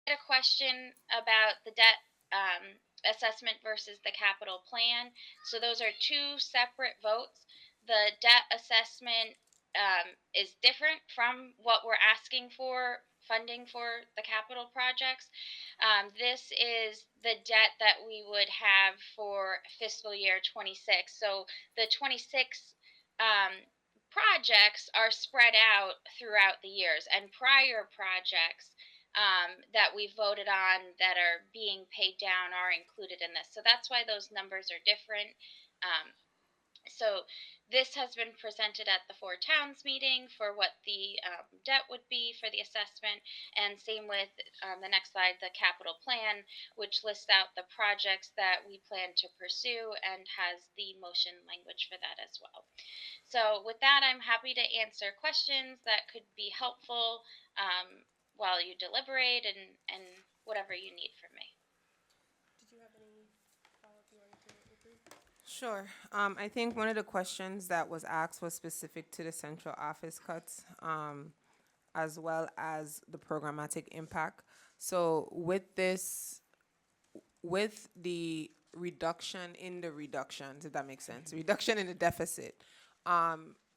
a question about the debt assessment versus the capital plan. So those are two separate votes. The debt assessment is different from what we're asking for funding for the capital projects. This is the debt that we would have for fiscal year 26. So the 26 projects are spread out throughout the years, and prior projects that we voted on that are being paid down are included in this. So that's why those numbers are different. Um, so this has been presented at the Four Towns meeting for what the debt would be for the assessment, and same with the next slide, the capital plan, which lists out the projects that we plan to pursue and has the motion language for that as well. So with that, I'm happy to answer questions that could be helpful while you deliberate and whatever you need from me. Did you have any follow-up you wanted to include? Sure. I think one of the questions that was asked was specific to the central office cuts, as well as the programmatic impact. So with the reduction in the reductions, if that makes sense, reduction in the deficit,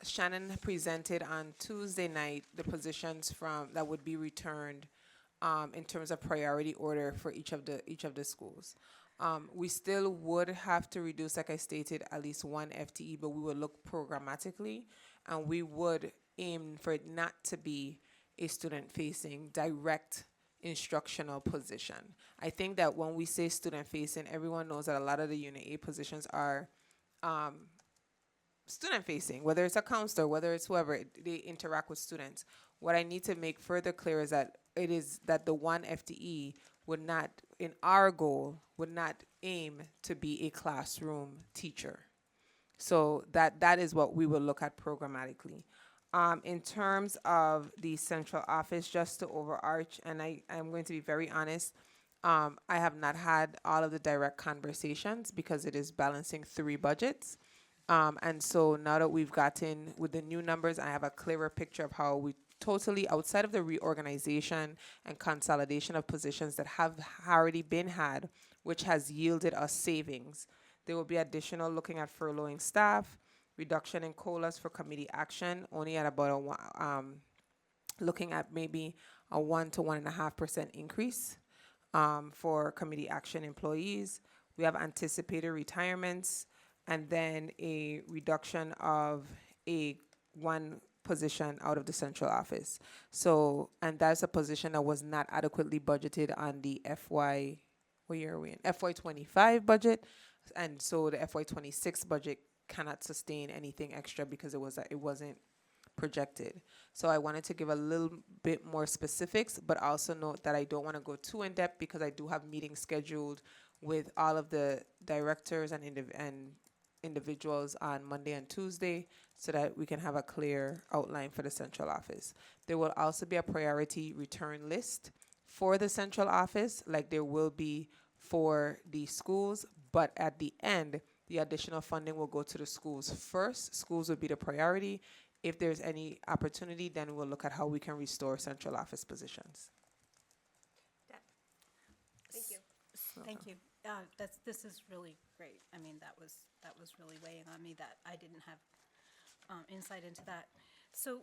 Shannon presented on Tuesday night the positions from that would be returned in terms of priority order for each of the schools. We still would have to reduce, like I stated, at least one FTE, but we would look programmatically, and we would aim for it not to be a student-facing direct instructional position. I think that when we say student-facing, everyone knows that a lot of the Unit A positions are student facing, whether it's a counselor, whether it's whoever, they interact with students. What I need to make further clear is that it is that the one FTE would not, in our goal, would not aim to be a classroom teacher. So that is what we will look at programmatically. In terms of the central office, just to overarch, and I'm going to be very honest, I have not had all of the direct conversations because it is balancing three budgets. And so now that we've gotten with the new numbers, I have a clearer picture of how we totally, outside of the reorganization and consolidation of positions that have already been had, which has yielded us savings. There will be additional looking at furloughing staff, reduction in COLAs for committee action, only at about looking at maybe a 1 to 1.5% increase for committee action employees. We have anticipated retirements, and then a reduction of a one position out of the central office. So, and that's a position that was not adequately budgeted on the FY, what year are we in? FY25 budget, and so the FY26 budget cannot sustain anything extra because it wasn't projected. So I wanted to give a little bit more specifics, but also note that I don't want to go too in depth because I do have meetings scheduled with all of the directors and individuals on Monday and Tuesday so that we can have a clear outline for the central office. There will also be a priority return list for the central office, like there will be for the schools, but at the end, the additional funding will go to the schools first. Schools will be the priority. If there's any opportunity, then we'll look at how we can restore central office positions. Thank you. Thank you. This is really great. I mean, that was really weighing on me that I didn't have insight into that. So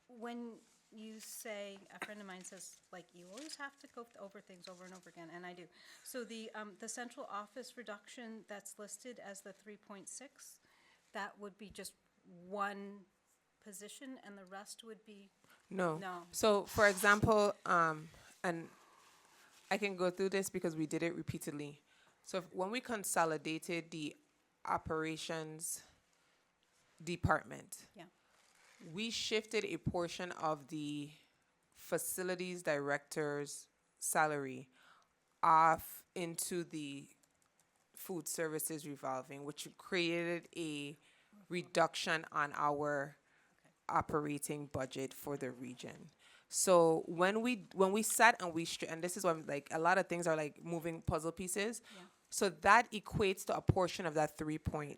when you say, a friend of mine says, like, you always have to go over things over and over again, and I do. So the central office reduction that's listed as the 3.6, that would be just one position, and the rest would be, No. No. So, for example, and I can go through this because we did it repeatedly. So, when we consolidated the operations department, yeah, we shifted a portion of the facilities director's salary off into the food services revolving, which created a reduction on our operating budget for the region. So when we sat and and this is when like a lot of things are like moving puzzle pieces. Yeah. So that equates to a portion of that 3.6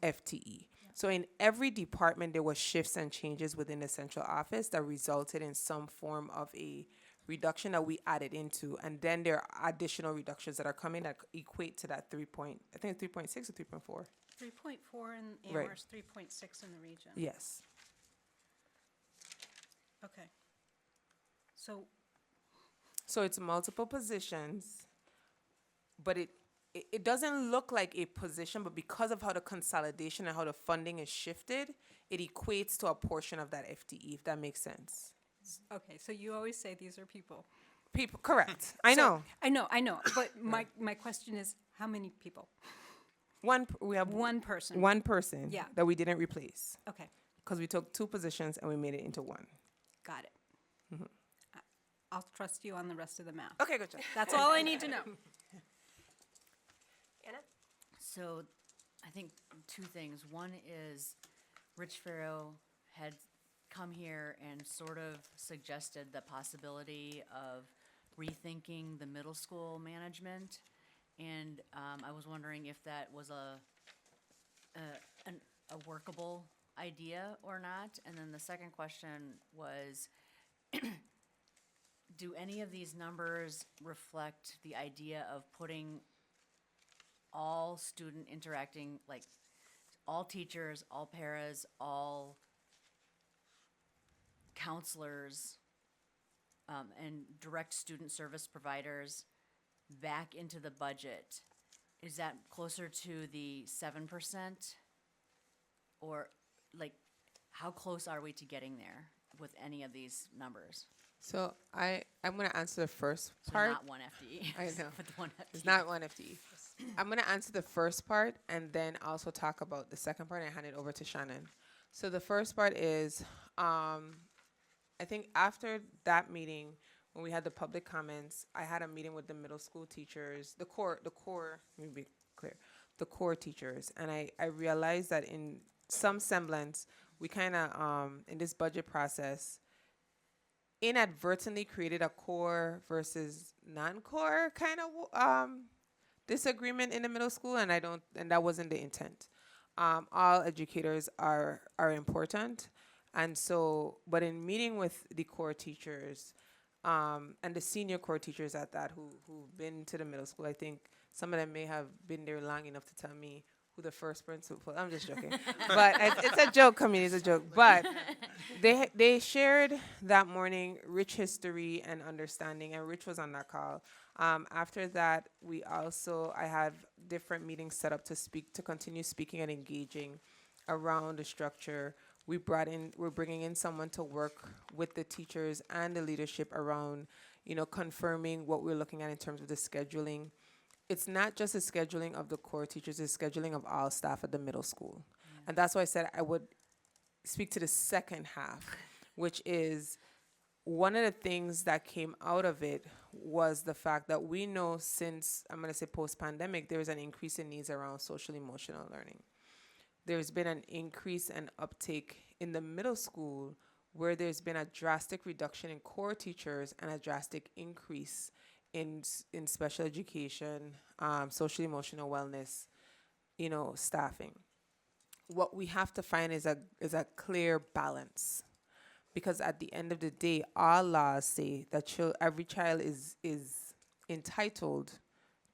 FTE. So in every department there was shifts and changes within the central office that resulted in some form of a reduction that we added into, and then there are additional reductions that are coming that equate to that 3 point, I think it's 3.6 or 3.4. 3.4 in Right. Amherst, 3.6 in the region. Yes. Okay. So, So it's multiple positions, but it doesn't look like a position, but because of how the consolidation and how the funding is shifted, it equates to a portion of that FTE, if that makes sense. okay, so you always say these are people. People, correct. I So- know. I know, but my question is, how many people? We have One person. one person Yeah. that we didn't replace Okay, because we took two positions and we made it into one. got it. I- I'll trust you on the rest of the math. Okay, good job. That's all I need to know. Anna? So, I think two things. One is Rich Farrow had come here and sort of suggested the possibility of rethinking the middle school management. And I was wondering if that was a workable idea or not. And then the second question was, do any of these numbers reflect the idea of putting all student interacting, like all teachers, all paras, all counselors, and direct student service providers back into the budget? Is that closer to the 7%? Or like, how close are we to getting there with any of these numbers? So I'm gonna answer the first So part. not one FTE. I know. But one FTE. It's not one FTE. I'm gonna answer the first part and then also talk about the second part and hand it over to Shannon. So the first part is, I think after that meeting, when we had the public comments, I had a meeting with the middle school teachers, let me be clear, the core teachers, and I realized that in some semblance, we kind of in this budget process inadvertently created a core versus non-core kind of disagreement in the middle school, and that wasn't the intent. All educators are important, and so, but in meeting with the core teachers, and the senior core teachers at that who've been to the middle school, I think some of them may have been there long enough to tell me who the first principal. I'm just joking, but it's a joke. Community, it's a joke. But they shared that morning rich history and understanding, and Rich was on that call. After that, I had different meetings set up to continue speaking and engaging around the structure. We're bringing in someone to work with the teachers and the leadership around, confirming what we're looking at in terms of the scheduling. It's not just the scheduling of the core teachers, it's scheduling of all staff at the middle school. And that's why I said I would speak to the second half, which is one of the things that came out of it was the fact that we know since, I'm going to say post pandemic, there is an increase in needs around social emotional learning. There's been an increase and uptake in the middle school where there's been a drastic reduction in core teachers and a drastic increase in special education, social emotional wellness, staffing. What we have to find is a clear balance, because at the end of the day, our laws say that every child is entitled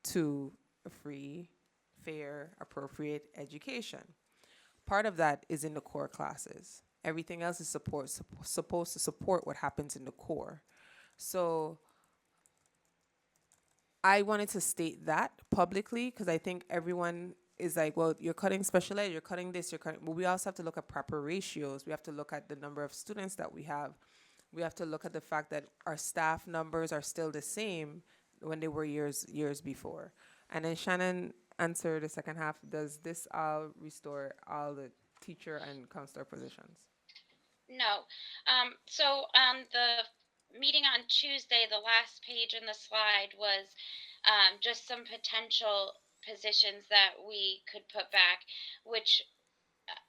to a free, fair, appropriate education. Part of that is in the core classes. Everything else is supposed to support what happens in the core. So I wanted to state that publicly because I think everyone is like, well, you're cutting special ed, you're cutting this, you're cutting. But we also have to look at proper ratios. We have to look at the number of students that we have. We have to look at the fact that our staff numbers are still the same when they were years before. And then Shannon answered the second half. Does this all restore all the teacher and counselor positions? No. So on the meeting on Tuesday, the last page in the slide was just some potential positions that we could put back, which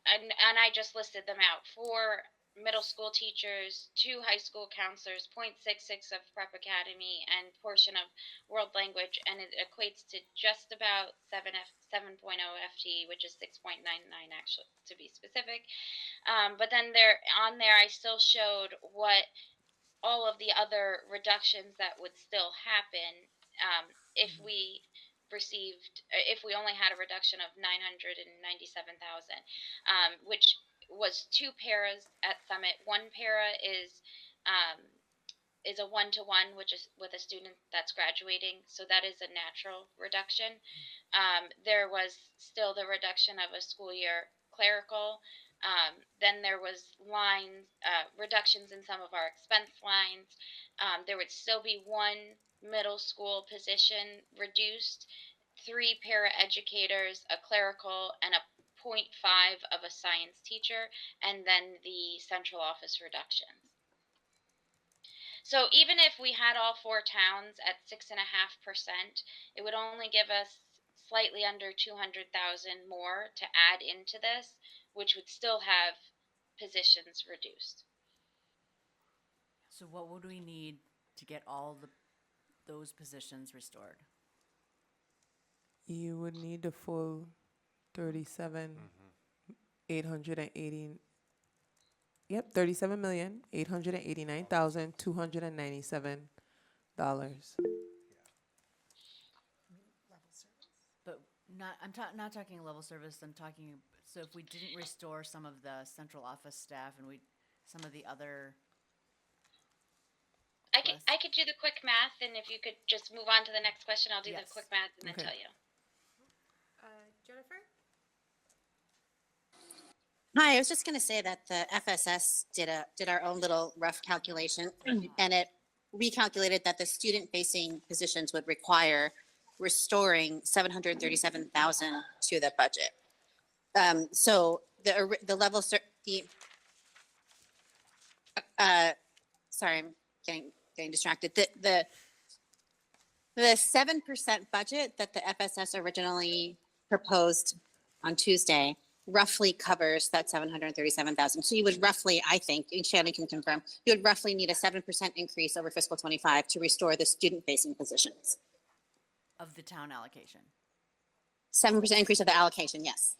and I just listed them out: four middle school teachers, two high school counselors, 0.66 of prep academy, and portion of world language, and it equates to just about 7.0 FTE, which is 6.99 actually to be specific. But then there, I still showed what all of the other reductions that would still happen if we if we only had a reduction of 997,000, which was two paras at Summit. One para um, is a one-to-one, which is with a student that's graduating, so that is a natural reduction. There was still the reduction of a school year clerical. Then there was reductions in some of our expense lines. There would still be one middle school position reduced, three para educators, a clerical, and a point 0.5 of a science teacher, and then the central office reductions. So even if we had all four towns at 6.5%, it would only give us slightly under 200,000 more to add into this, which would still have positions reduced. So what would we need to get all those positions restored? You would need the full 37,880. Yep, $37,889,297. But not talking level service. I'm talking, so if we didn't restore some of the central office staff and some of the other. I could do the quick math, and if you could just move on to the next question, I'll do Yes. the quick math and then Okay. tell you. Jennifer? Hi, I was just going to say that the FSS did our own little rough calculation, and it recalculated that the student-facing positions would require restoring 737,000 to the budget. So the level sorry, I'm getting distracted. The 7% budget that the FSS originally proposed on Tuesday roughly covers that 737,000. So you would roughly, I think, and Shannon can confirm, you would roughly need a 7% increase over fiscal 25 to restore the student-facing positions. Of the town allocation. 7% increase of the allocation, yes.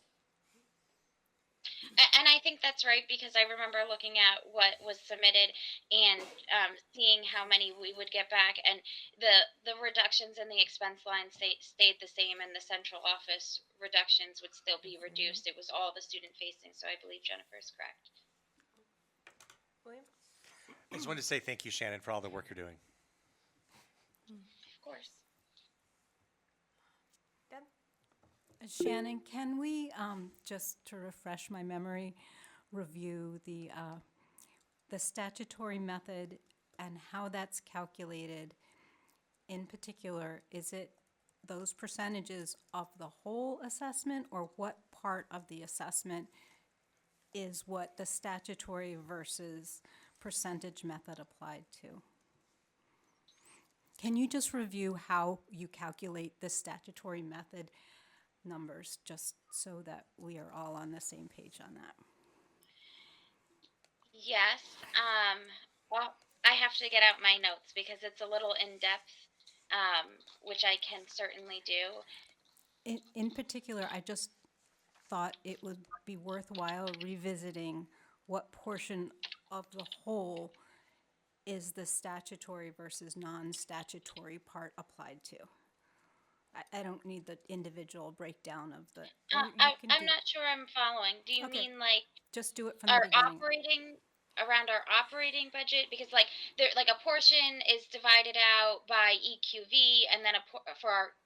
And I think that's right, because I remember looking at what was submitted and seeing how many we would get back, and the reductions in the expense line stayed the same, and the central office reductions would still be reduced. It was all the student facing, so I believe Jennifer is correct. William? I just wanted to say thank you, Shannon, for all the work you're doing. Of course. Deb? Shannon, can we, just to refresh my memory, review the statutory method and how that's calculated? In particular, is it those percentages of the whole assessment, or what part of the assessment is what the statutory versus percentage method applied to? Can you just review how you calculate the statutory method numbers, just so that we are all on the same page on that? Yes. Well, I have to get out my notes because it's a little in depth, which I can certainly do. In particular, I just thought it would be worthwhile revisiting what portion of the whole is the statutory versus non-statutory part applied to. I don't need the individual breakdown of the. I'm not sure I'm following. Do you Okay. mean like Just do it from the our beginning. operating around our operating budget? Because like there, like a portion is divided out by EQV, and then for our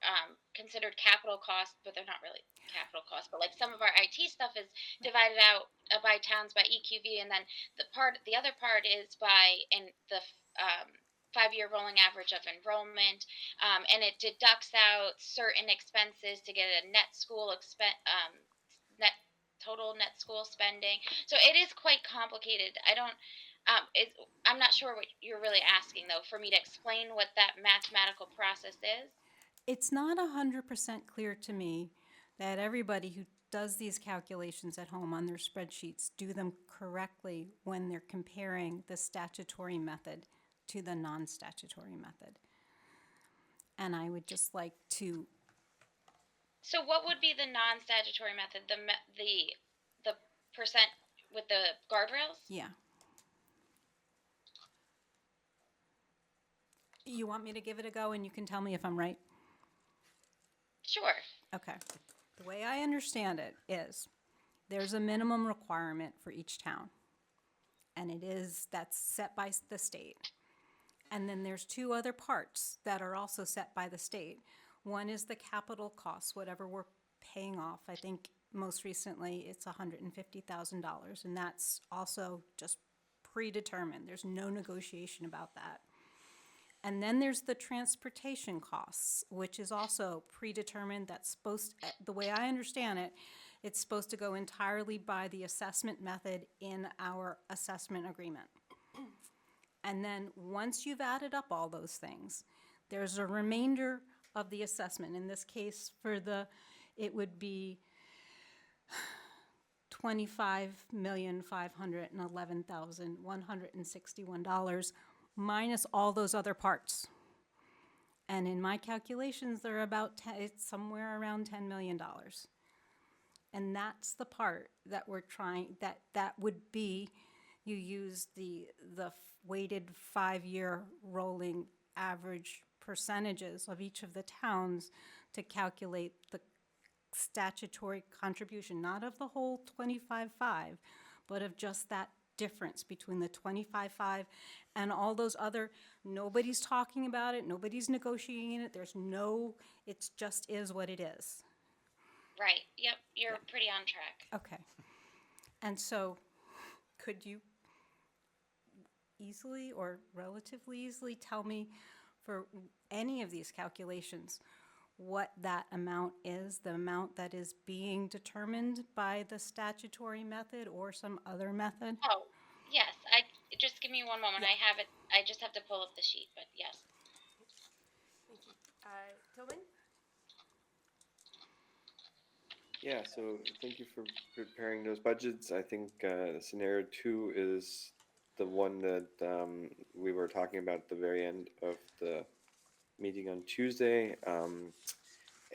considered capital costs, but they're not really capital costs. But like some of our IT stuff is divided out by towns by EQV, and then the other part is by in the 5-year rolling average of enrollment, and it deducts out certain expenses to get a net school net total net school spending. So it is quite complicated. I'm not sure what you're really asking though, for me to explain what that mathematical process is. It's not 100% clear to me that everybody who does these calculations at home on their spreadsheets do them correctly when they're comparing the statutory method to the non-statutory method. And I would just like to, So what would be the non-statutory method? The percent with the guardrails? yeah, You want me to give it a go and you can tell me if I'm right? Sure. Okay. The way I understand it is there's a minimum requirement for each town. And that's set by the state. And then there's two other parts that are also set by the state. One is the capital costs, whatever we're paying off. I think most recently it's $150,000, and that's also just predetermined. There's no negotiation about that. And then there's the transportation costs, which is also predetermined. That's the way I understand it, it's supposed to go entirely by the assessment method in our assessment agreement. And then once you've added up all those things, there's a remainder of the assessment. In this case, it would be $25,511,161 minus all those other parts. And in my calculations, they're it's somewhere around $10 million. And that's the part that we're trying, that would be, you use the weighted 5-year rolling average percentages of each of the towns to calculate the statutory contribution, not of the whole 25.5, but of just that difference between the 25.5 and all those other, nobody's talking about it, nobody's negotiating it, it just is what it is. Right. Yep. You're pretty on track. Okay. And so, could you easily or relatively easily tell me for any of these calculations what that amount is, the amount that is being determined by the statutory method or some other method? Oh, yes. Just give me one moment. I have it. I just have to pull up the sheet, but yes. Thank you. Tillman? Yeah, so thank you for preparing those budgets. I think scenario 2 is the one that we were talking about at the very end of the meeting on Tuesday. And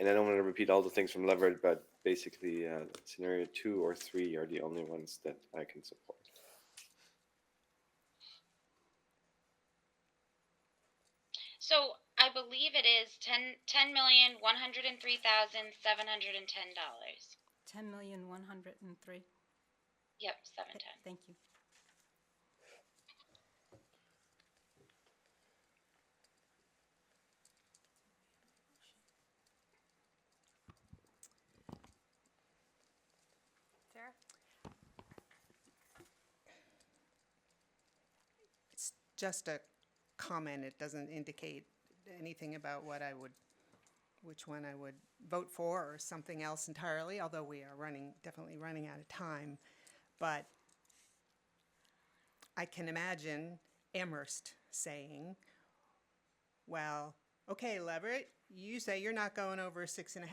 I don't want to repeat all the things from Leverett, but basically scenario 2 or 3 are the only ones that I can support. So I believe it is $10,103,710. $10,103,000. Yep, 710. Thank you. Sarah? It's just a comment. It doesn't indicate anything about which one I would vote for or something else entirely, although we are definitely running out of time. But I can imagine Amherst saying, well, okay, Leverett, you say you're not going over 6.5.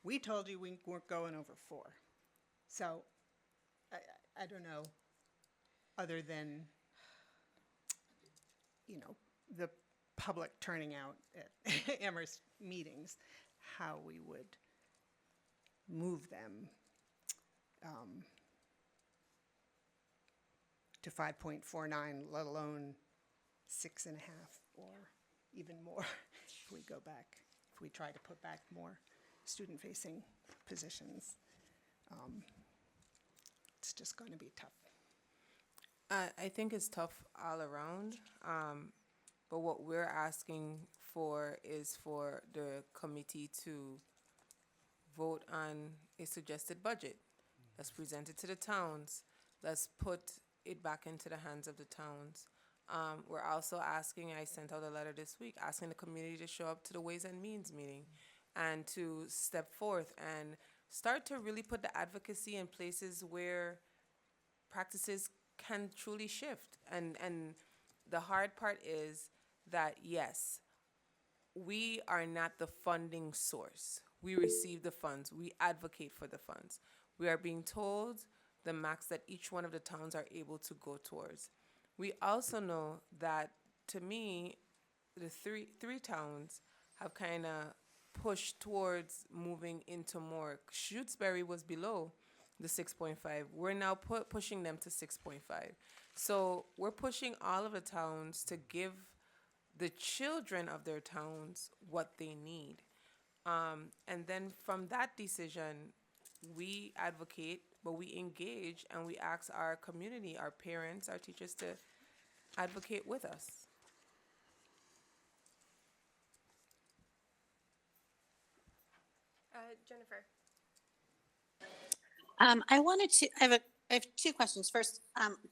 We told you we weren't going over 4. So I don't know, other than, the public turning out at Amherst meetings, how we would move them to 5.49, let alone 6.5 or even more if we go back, if we try to put back more student-facing positions. It's just going to be tough. I think it's tough all around, but what we're asking for is for the committee to vote on a suggested budget. Let's present it to the towns. Let's put it back into the hands of the towns. We're also asking, I sent out a letter this week, asking the community to show up to the Ways and Means meeting and to step forth and start to really put the advocacy in places where practices can truly shift. And the hard part is that, yes, we are not the funding source. We receive the funds. We advocate for the funds. We are being told the max that each one of the towns are able to go towards. We also know that, to me, the three towns have kind of pushed towards moving into more. Shutesbury was below the 6.5. We're now pushing them to 6.5. So we're pushing all of the towns to give the children of their towns what they need. And then from that decision, we advocate, but we engage and we ask our community, our parents, our teachers to advocate with us. Jennifer. I have two questions. First,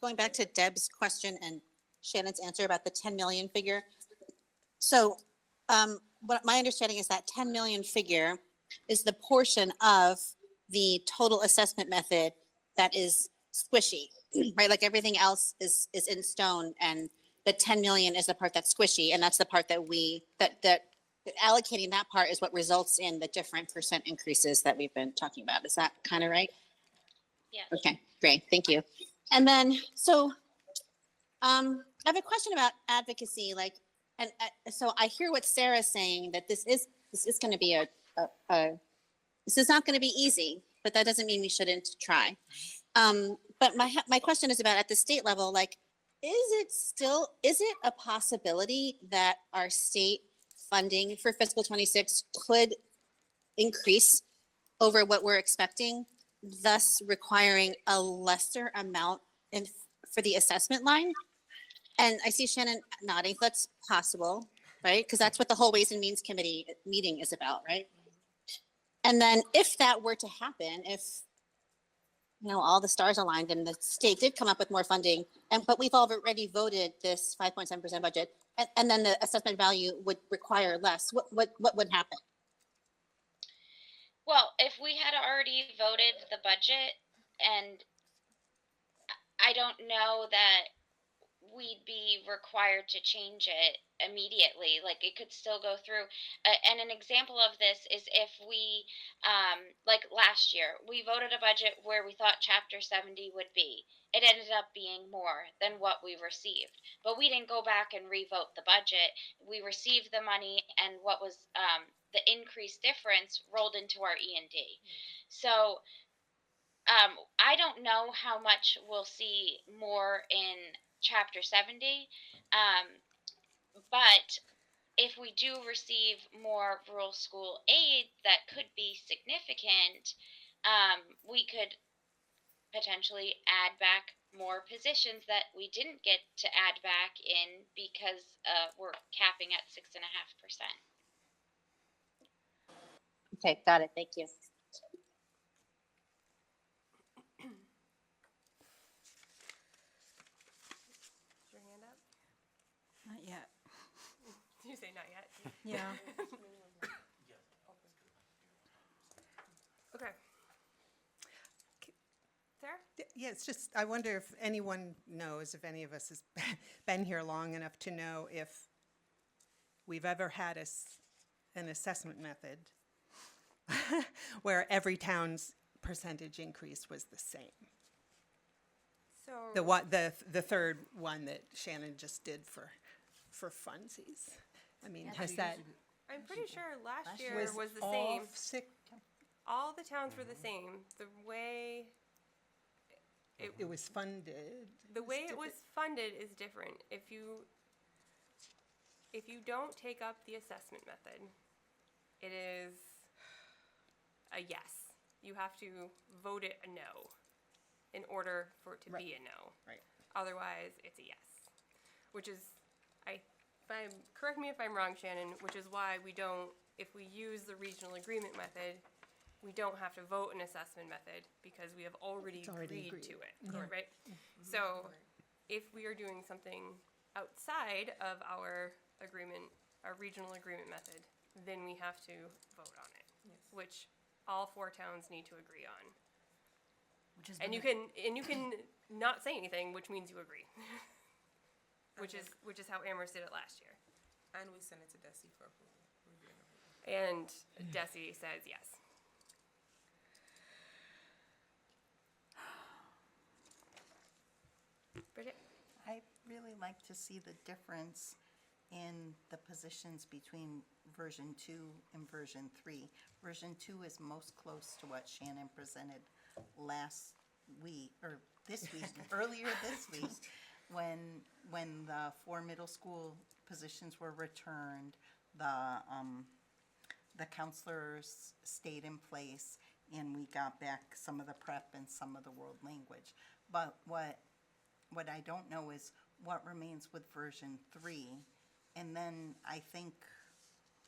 going back to Deb's question and Shannon's answer about the 10 million figure. So, what my understanding is that 10 million figure is the portion of the total assessment method that is squishy, right? Like everything else is in stone, and the 10 million is the part that's squishy, and that's the part that allocating that part is what results in the different percent increases that we've been talking about. Is that kind of right? Yes. Okay, great, thank you. And then, I have a question about advocacy, like, so I hear what Sarah's saying, that this is going to be this is not going to be easy, but that doesn't mean we shouldn't try. But my question is about at the state level, like, is it a possibility that our state funding for fiscal 26 could increase over what we're expecting, thus requiring a lesser amount for the assessment line? And I see Shannon nodding. That's possible, right? Because that's what the whole Ways and Means Committee meeting is about, right? And then if that were to happen, if all the stars aligned and the state did come up with more funding, but we've already voted this 5.7% budget, and then the assessment value would require less, what would happen? Well, if we had already voted the budget, and I don't know that we'd be required to change it immediately. Like it could still go through. And an example of this is if we, like last year, we voted a budget where we thought Chapter 70 would be. It ended up being more than what we received. But we didn't go back and revote the budget. We received the money, and what was the increased difference rolled into our E&D. So I don't know how much we'll see more in Chapter 70, but if we do receive more rural school aid that could be significant, we could potentially add back more positions that we didn't get to add back in because we're capping at 6.5%. Okay, got it. Thank you. Is your hand up? Not yet. Did you say not yet? Yeah. Okay. Sarah? Yeah, it's just, I wonder if anyone knows, if any of us has been here long enough to know if we've ever had an assessment method where every town's percentage increase was the same. So The third one that Shannon just did for funsies. I mean, has that I'm pretty sure last year was was the all same. sick? All the towns were the same. The way It was funded. the way it was funded is different. If you don't take up the assessment method, it is a yes. You have to vote it a no in order for it to be a no. Right. Otherwise, it's a yes. Which is, correct me if I'm wrong, Shannon, which is why we don't, if we use the regional agreement method, we don't have to vote an assessment method because we have already agreed to it, right? So if we are doing something outside of our agreement, our regional agreement method, then we have to vote on it, which all 4 towns need to agree on. Which is And you can not say anything, which means you agree. which is how Amherst did it last year. And we send it to Desi for approval. And Desi says yes. Bridget? I really like to see the difference in the positions between version 2 and version 3. Version 2 is most close to what Shannon presented last week, or this week, earlier this week, when the 4 middle school positions were returned, the counselors stayed in place, and we got back some of the prep and some of the world language. But what I don't know is what remains with version 3. And then I think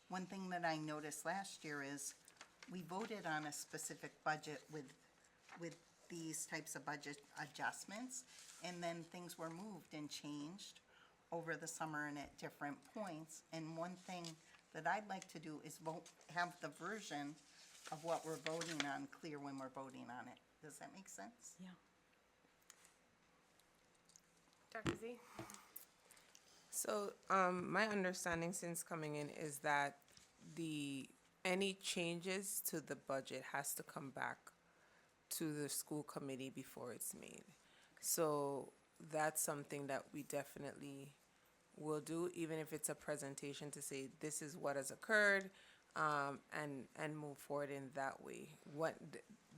one thing that I noticed last year is we voted on a specific budget with these types of budget adjustments, and then things were moved and changed over the summer and at different points. And one thing that I'd like to do is have the version of what we're voting on clear when we're voting on it. Does that make sense? Yeah. Dr. Z? So, my understanding since coming in is that any changes to the budget has to come back to the school committee before it's made. So that's something that we definitely will do, even if it's a presentation to say this is what has occurred, and move forward in that way.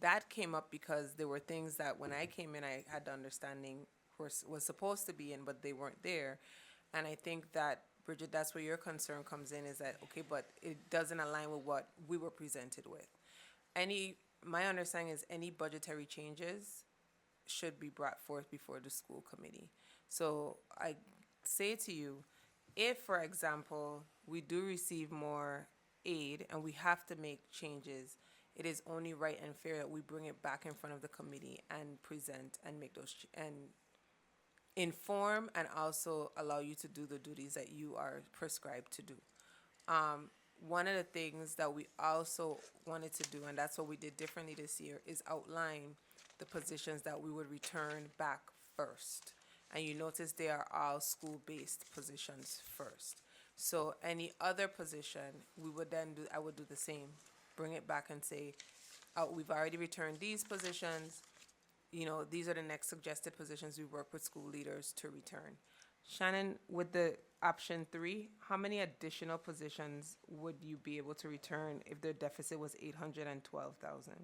That came up because there were things that when I came in, I had the understanding was supposed to be in, but they weren't there. And I think that, Bridget, that's where your concern comes in, is that, okay, but it doesn't align with what we were presented with. My understanding is any budgetary changes should be brought forth before the school committee. So I say to you, if, for example, we do receive more aid and we have to make changes, it is only right and fair that we bring it back in front of the committee and present and make those, and inform and also allow you to do the duties that you are prescribed to do. One of the things that we also wanted to do, and that's what we did differently this year, is outline the positions that we would return back first. And you notice they are all school-based positions first. So any other position, I would do the same. Bring it back and say, we've already returned these positions. These are the next suggested positions we work with school leaders to return. Shannon, with the option 3, how many additional positions would you be able to return if the deficit was 812,000?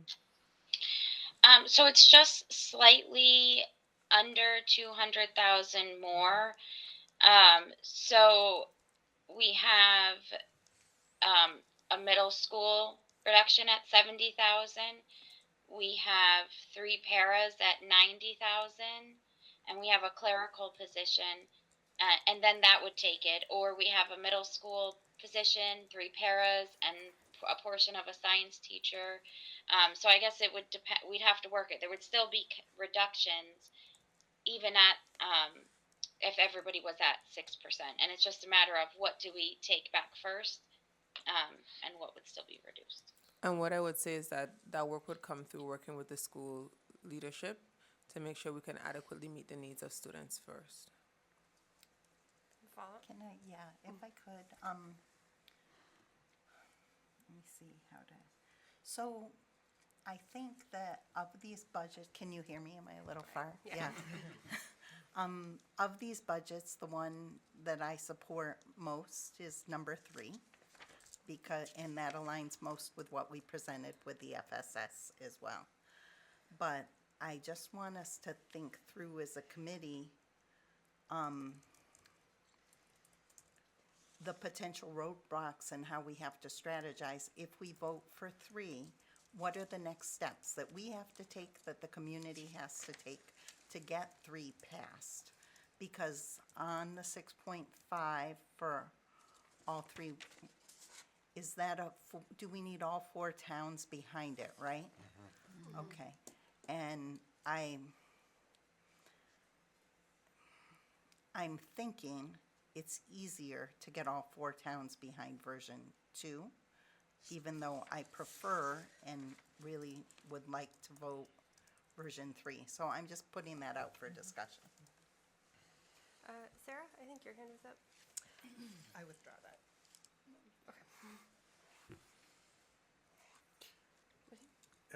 So it's just slightly under 200,000 more. So we have a middle school reduction at 70,000. We have 3 paras at 90,000, and we have a clerical position, and then that would take it. Or we have a middle school position, 3 paras, and a portion of a science teacher. So I guess it would depend. We'd have to work it. There would still be reductions, even at if everybody was at 6%, and it's just a matter of what do we take back first, and what would still be reduced. And what I would say is that work would come through working with the school leadership to make sure we can adequately meet the needs of students first. Follow up? Can I, yeah, if I could, let me see how to, so I think that of these budgets, can you hear me? Am I a little far? Yeah. Of these budgets, the one that I support most is number 3. And that aligns most with what we presented with the FSS as well. But I just want us to think through as a committee, the potential roadblocks and how we have to strategize. If we vote for 3, what are the next steps that we have to take, that the community has to take to get 3 passed? Because on the 6.5 for all 3, is that do we need all 4 towns behind it, right? Mm-hmm. Okay. And I'm thinking it's easier to get all 4 towns behind version 2, even though I prefer and really would like to vote version 3. So I'm just putting that out for discussion. Sarah, I think your hand is up. I withdraw that.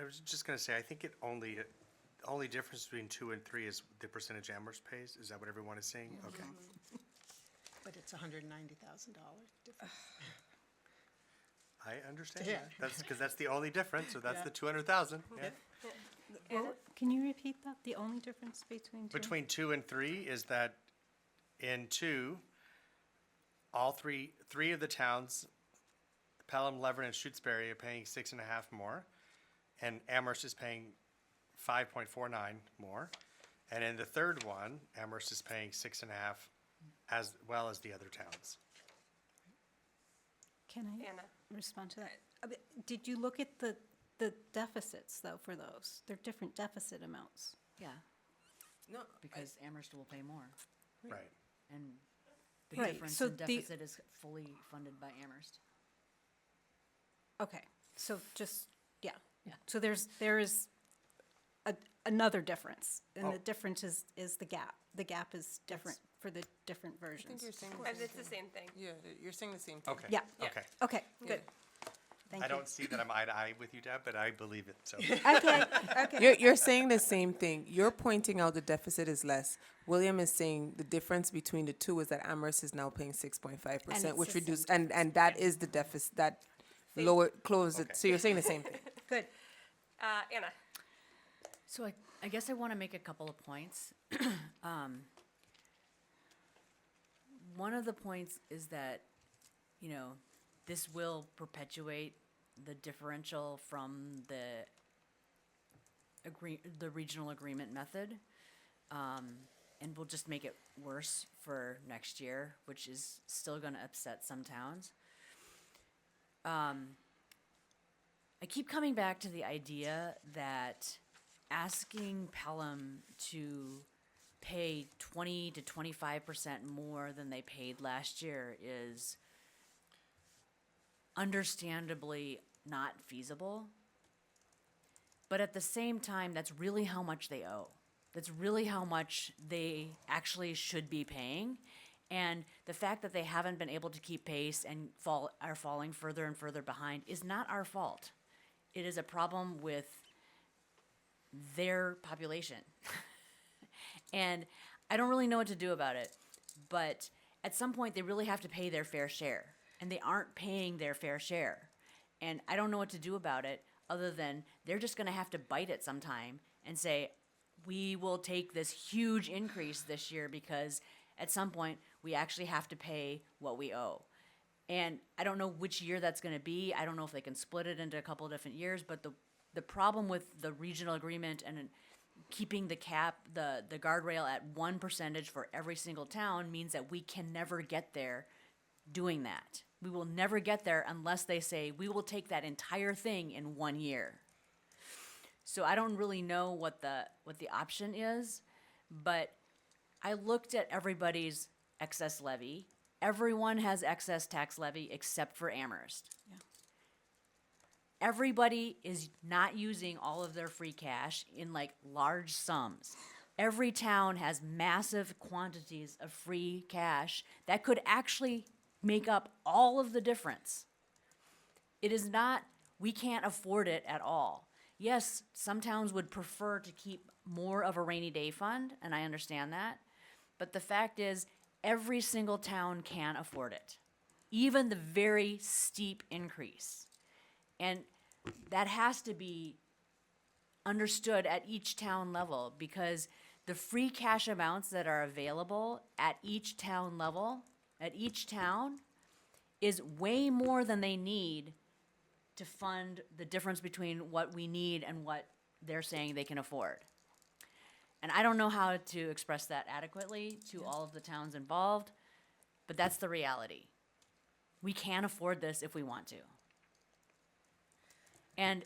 I was just going to say, I think the only difference between 2 and 3 is the percentage Amherst pays. Is that what everyone is saying? Okay. But it's $190,000 difference. I understand. Yeah. That's because that's the only difference. So that's Yeah. the 200,000. Yeah. Well, can you repeat that? The only difference between 2? Between 2 and 3 is that in 2, all three of the towns, Pelham, Leverett, and Shutesbury, are paying 6.5 more, and Amherst is paying 5.49 more, and in the third one, Amherst is paying 6.5, as well as the other towns. Can I Anna. respond to that? Did you look at the deficits, though, for those? They're different deficit amounts. Yeah, No, because Amherst will pay more, Right. and the Right, difference so in the- deficit is fully funded by Amherst. Okay, so just, yeah. Yeah. So there is another difference, and Oh. the difference is the gap. The gap is different for the different I versions. think you're saying And it's the same thing. yeah, you're saying the same thing. Okay. Yeah. Okay. Okay, good. Thank I you. don't see that I'm eye to eye with you, Deb, but I believe it, so. Okay, okay. You're saying the same thing. You're pointing out the deficit is less. William is saying the difference between the two is that Amherst is now paying 6.5%, it's which the same reduced, and that is the deficit, that lower, closed it. So you're saying the same thing. Good. Anna. So I guess I want to make a couple of points. One of the points is that, you know, this will perpetuate the differential from the regional agreement method. And will just make it worse for next year, which is still gonna upset some towns. I keep coming back to the idea that asking Pelham to pay 20 to 25% more than they paid last year is understandably not feasible. But at the same time, that's really how much they owe. That's really how much they actually should be paying. And the fact that they haven't been able to keep pace and are falling further and further behind is not our fault. It is a problem with their population. And I don't really know what to do about it, but at some point they really have to pay their fair share, and they aren't paying their fair share. And I don't know what to do about it other than they're just gonna have to bite it sometime and say, we will take this huge increase this year because at some point we actually have to pay what we owe. And I don't know which year that's gonna be. I don't know if they can split it into a couple of different years, but the problem with the regional agreement and keeping the cap, the guardrail at 1% for every single town means that we can never get there doing that. We will never get there unless they say, we will take that entire thing in 1 year. So I don't really know what the option is, but I looked at everybody's excess levy. Everyone has excess tax levy except for Amherst. Everybody is not using all of their free cash in like large sums. Every town has massive quantities of free cash that could actually make up all of the difference. It is not, we can't afford it at all. Yes, some towns would prefer to keep more of a rainy day fund, and I understand that. But the fact is, every single town can afford it, even the very steep increase. And that has to be understood at each town level, because the free cash amounts that are available at each town level, at each town, is way more than they need to fund the difference between what we need and what they're saying they can afford. And I don't know how to express that adequately to all of the towns involved, but that's the reality. We can afford this if we want to. And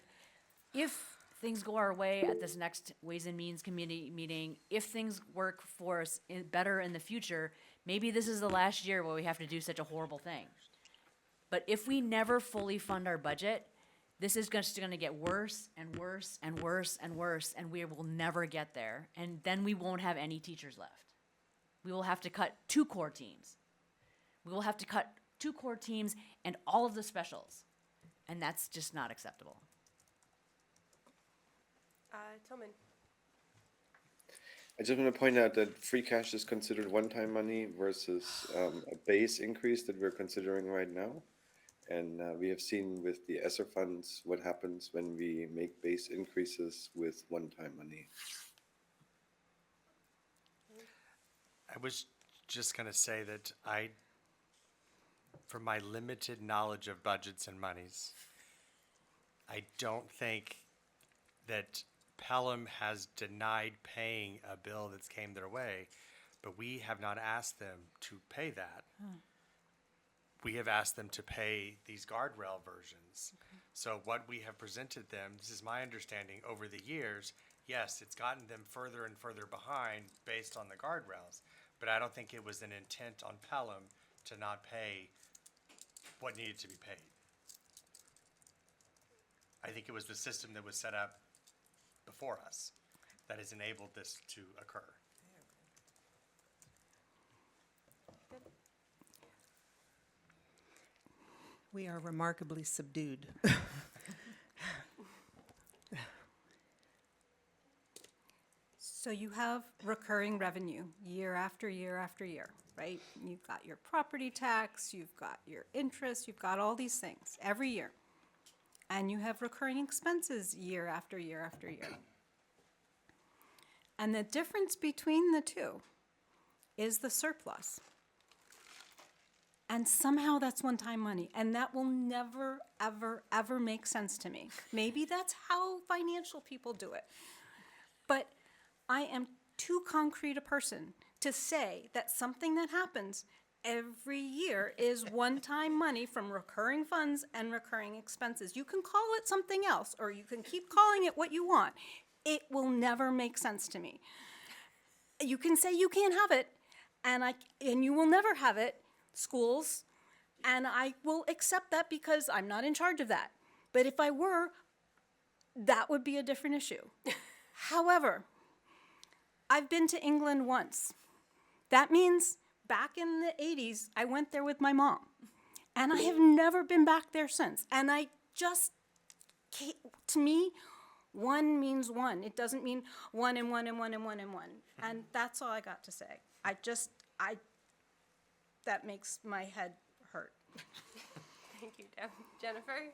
if things go our way at this next Ways and Means Committee meeting, if things work for us better in the future, maybe this is the last year where we have to do such a horrible thing. But if we never fully fund our budget, this is just gonna get worse and worse and worse and worse, and we will never get there. And then we won't have any teachers left. We will have to cut 2 core teams. We will have to cut 2 core teams and all of the specials. And that's just not acceptable. Tillman. I just want to point out that free cash is considered one-time money versus a base increase that we're considering right now. And we have seen with the ESSER funds what happens when we make base increases with one-time money. I was just gonna say that I from my limited knowledge of budgets and monies, I don't think that Pelham has denied paying a bill that's came their way, but we have not asked them to pay that. We have asked them to pay these guardrail versions. So what we have presented them, this is my understanding, over the years, yes, it's gotten them further and further behind based on the guardrails, but I don't think it was an intent on Pelham to not pay what needed to be paid. I think it was the system that was set up before us that has enabled this to occur. We are remarkably subdued. So you have recurring revenue year after year after year, right? You've got your property tax, you've got your interest, you've got all these things every year. And you have recurring expenses year after year after year. And the difference between the two is the surplus. And somehow that's one-time money, and that will never, ever, ever make sense to me. Maybe that's how financial people do it. But I am too concrete a person to say that something that happens every year is one-time money from recurring funds and recurring expenses. You can call it something else, or you can keep calling it what you want. It will never make sense to me. You can say you can't have it, and you will never have it, schools, and I will accept that because I'm not in charge of that. But if I were, that would be a different issue. However, I've been to England once. That means back in the 80s, I went there with my mom. And I have never been back there since. And I just, to me, one means one. It doesn't mean one and one and one and one and one. And that's all I got to say. That makes my head hurt. Thank you, Jennifer.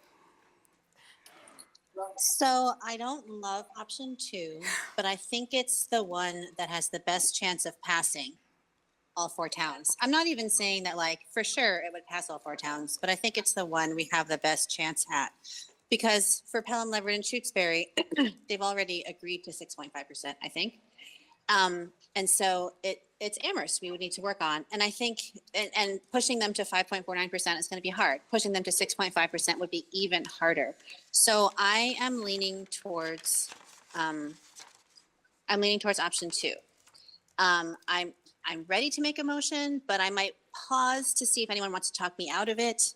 So I don't love option 2, but I think it's the one that has the best chance of passing all 4 towns. I'm not even saying that like for sure it would pass all 4 towns, but I think it's the one we have the best chance at. Because for Pelham, Leverett, and Shutesbury, they've already agreed to 6.5%, I think. And so it's Amherst we would need to work on. And I think, and pushing them to 5.49% is going to be hard. Pushing them to 6.5% would be even harder. So I am leaning towards option 2. I'm ready to make a motion, but I might pause to see if anyone wants to talk me out of it.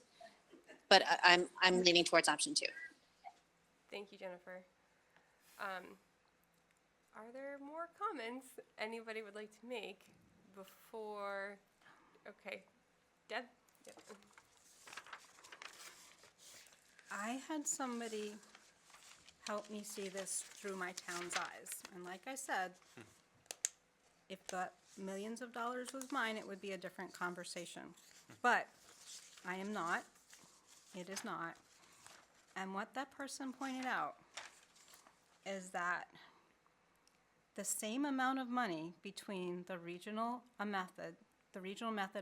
But I'm leaning towards option 2. Thank you, Jennifer. Are there more comments anybody would like to make before? Okay, Deb? Yep. I had somebody help me see this through my town's eyes. And like I said, if the millions of dollars was mine, it would be a different conversation. But I am not. It is not. And what that person pointed out is that the same amount of money between the regional method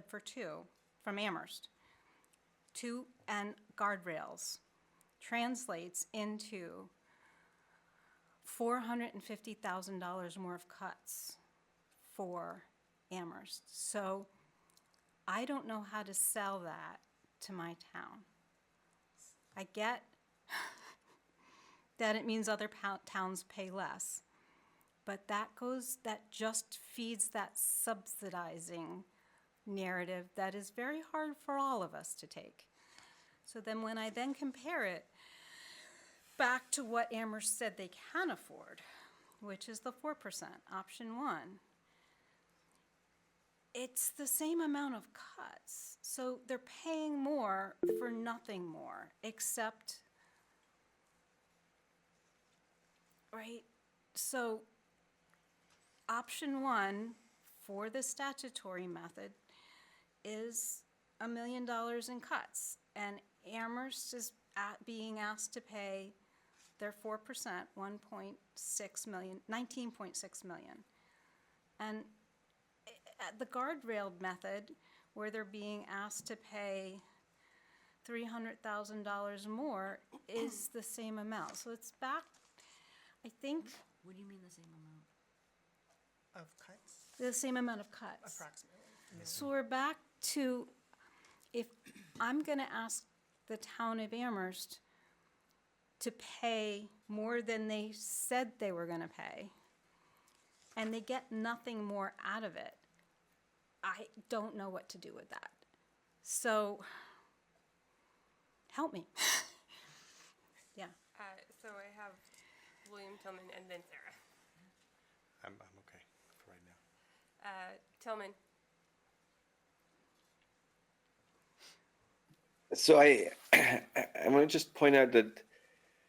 for 2 from Amherst, 2 and guardrails translates into $450,000 more of cuts for Amherst. So I don't know how to sell that to my town. I get that it means other towns pay less, but that just feeds that subsidizing narrative that is very hard for all of us to take. So then when I then compare it back to what Amherst said they can afford, which is the 4%, option 1, it's the same amount of cuts. So they're paying more for nothing more, except, right? So option 1 for the statutory method is $1 million in cuts, and Amherst is being asked to pay their 4%, 1.6 million, 19.6 million. And at the guardrail method, where they're being asked to pay $300,000 more is the same amount. So it's back, I think, What do you mean the same amount? Of cuts, the same amount of cuts. approximately. So we're back to, if I'm gonna ask the town of Amherst to pay more than they said they were gonna pay, and they get nothing more out of it, I don't know what to do with that. So, help me. Yeah, So I have William, Tillman, and then Sarah. I'm okay for right now. Tillman. So I want to just point out that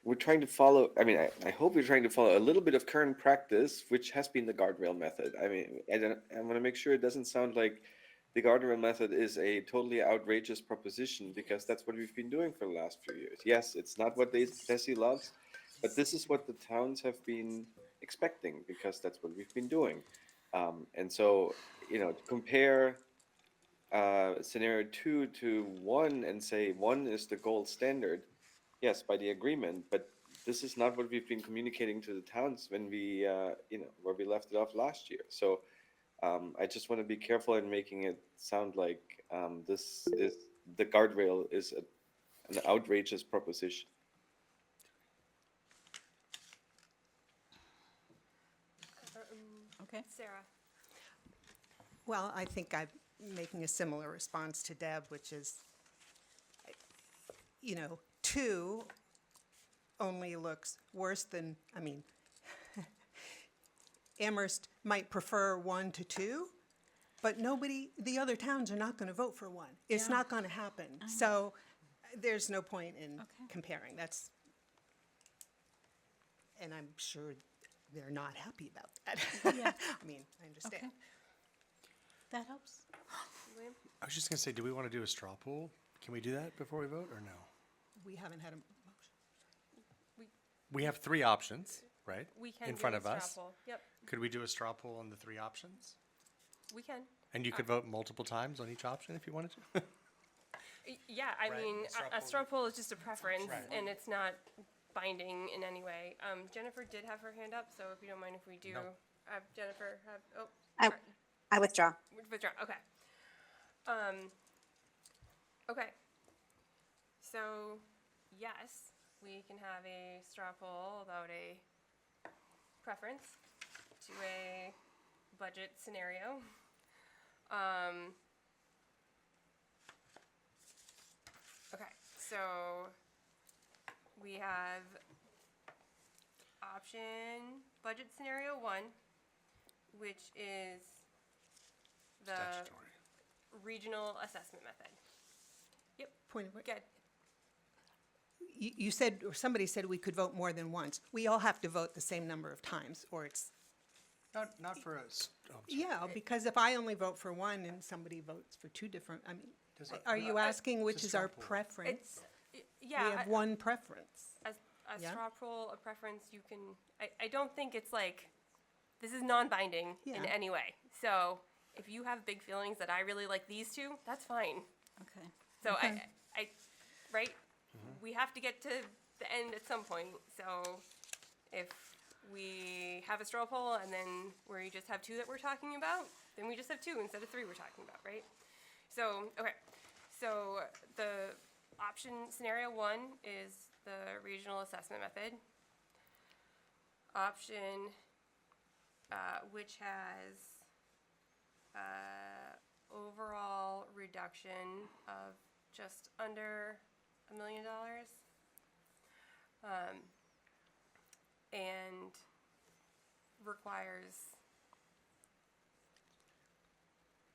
we're trying to follow, I mean, I hope we're trying to follow a little bit of current practice, which has been the guardrail method. I mean, I want to make sure it doesn't sound like the guardrail method is a totally outrageous proposition, because that's what we've been doing for the last few years. Yes, it's not what Desi loves, but this is what the towns have been expecting, because that's what we've been doing. And so, to compare scenario 2 to 1 and say 1 is the gold standard, yes, by the agreement, but this is not what we've been communicating to the towns when we, where we left it off last year. So I just want to be careful in making it sound like this is the guardrail is an outrageous proposition. okay. Sarah. Well, I think I'm making a similar response to Deb, which is, 2 only looks worse than, I mean, Amherst might prefer 1 to 2, but the other towns are not going to vote for 1. It's Yeah. not going to happen. So there's no point in Okay. comparing. And I'm sure they're not happy about that. Yeah. I mean, I understand. Okay. That helps. William. I was just gonna say, do we want to do a straw poll? Can we do that before we vote, or no? We haven't had a motion. We have 3 options, right? We can in do front a of straw us. poll. Yep, Could we do a straw poll on the 3 options? we can. And you could vote multiple times on each option if you wanted to. Yeah, I Right, mean, a straw a poll. straw poll is just a preference, Right. and it's not binding in any way. Jennifer did have her hand up, so if you don't mind if we do, No. Jennifer have, I- sorry, I withdraw. withdraw, okay. Okay. So, yes, we can have a straw poll about a preference to a budget scenario. Okay, so we have option budget scenario 1, which is the Statutory. regional assessment method. Point of, Good. you said, or somebody said we could vote more than once. We all have to vote the same number of times, or it's, Not for us. yeah, because if I only vote for 1 and somebody votes for 2 different, I mean, are you asking which it's a is our straw poll. preference? It's, We yeah, have one preference. a Yeah. straw poll, a preference, you can, I don't think it's like, this is non-binding in Yeah. any way. So if you have big feelings that I really like these 2, that's fine. Okay. So Okay. right? We have to get to the end at some point. So if we have a straw poll and then we just have 2 that we're talking about, then we just have 2 instead of 3 we're talking about, right? So, okay. So the option scenario 1 is the regional assessment method. Option, which has overall reduction of just under $1 million. And requires,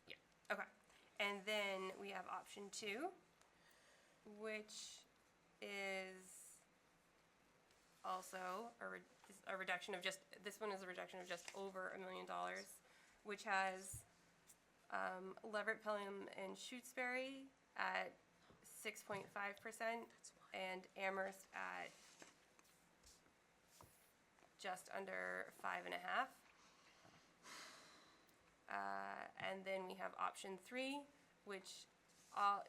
yeah, okay. And then we have option 2, which is also a reduction of just, this one is a reduction of just over $1 million, which has Leverett, Pelham, and Shutesbury at 6.5% and Amherst at just under 5.5. And then we have option 3, which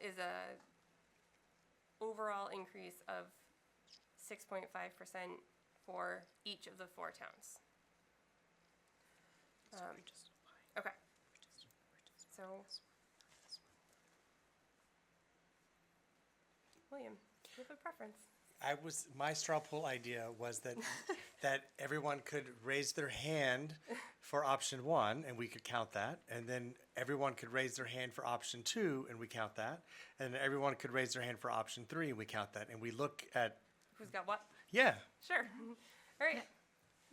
is overall increase of 6.5% for each of the 4 towns. Okay. So, William, do you have a preference? My straw poll idea was that, that everyone could raise their hand for option 1, and we could count that, and then everyone could raise their hand for option 2, and we count that, and then everyone could raise their hand for option 3, and we count that, and we look at, Who's got what? yeah, Sure. All right.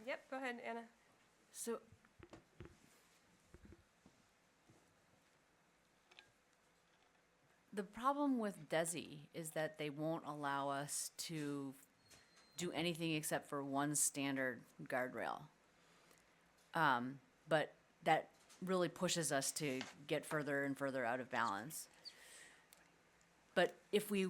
Yep, go ahead, Anna. So, the problem with DESI is that they won't allow us to do anything except for one standard guardrail. But that really pushes us to get further and further out of balance. But if we,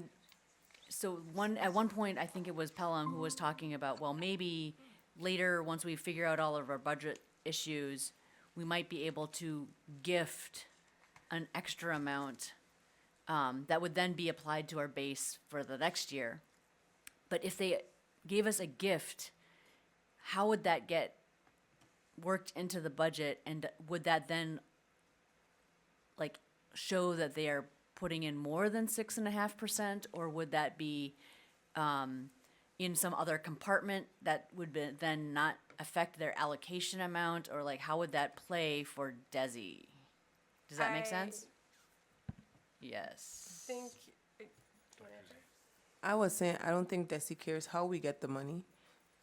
at one point, I think it was Pelham who was talking about, well, maybe later, once we figure out all of our budget issues, we might be able to gift an extra amount that would then be applied to our base for the next year. But if they gave us a gift, how would that get worked into the budget, and would that then like show that they are putting in more than 6.5%, or would that be in some other compartment that would then not affect their allocation amount, or like how would that play for DESI? Does that make sense? Yes. Think. I was saying, I don't think DESI cares how we get the money.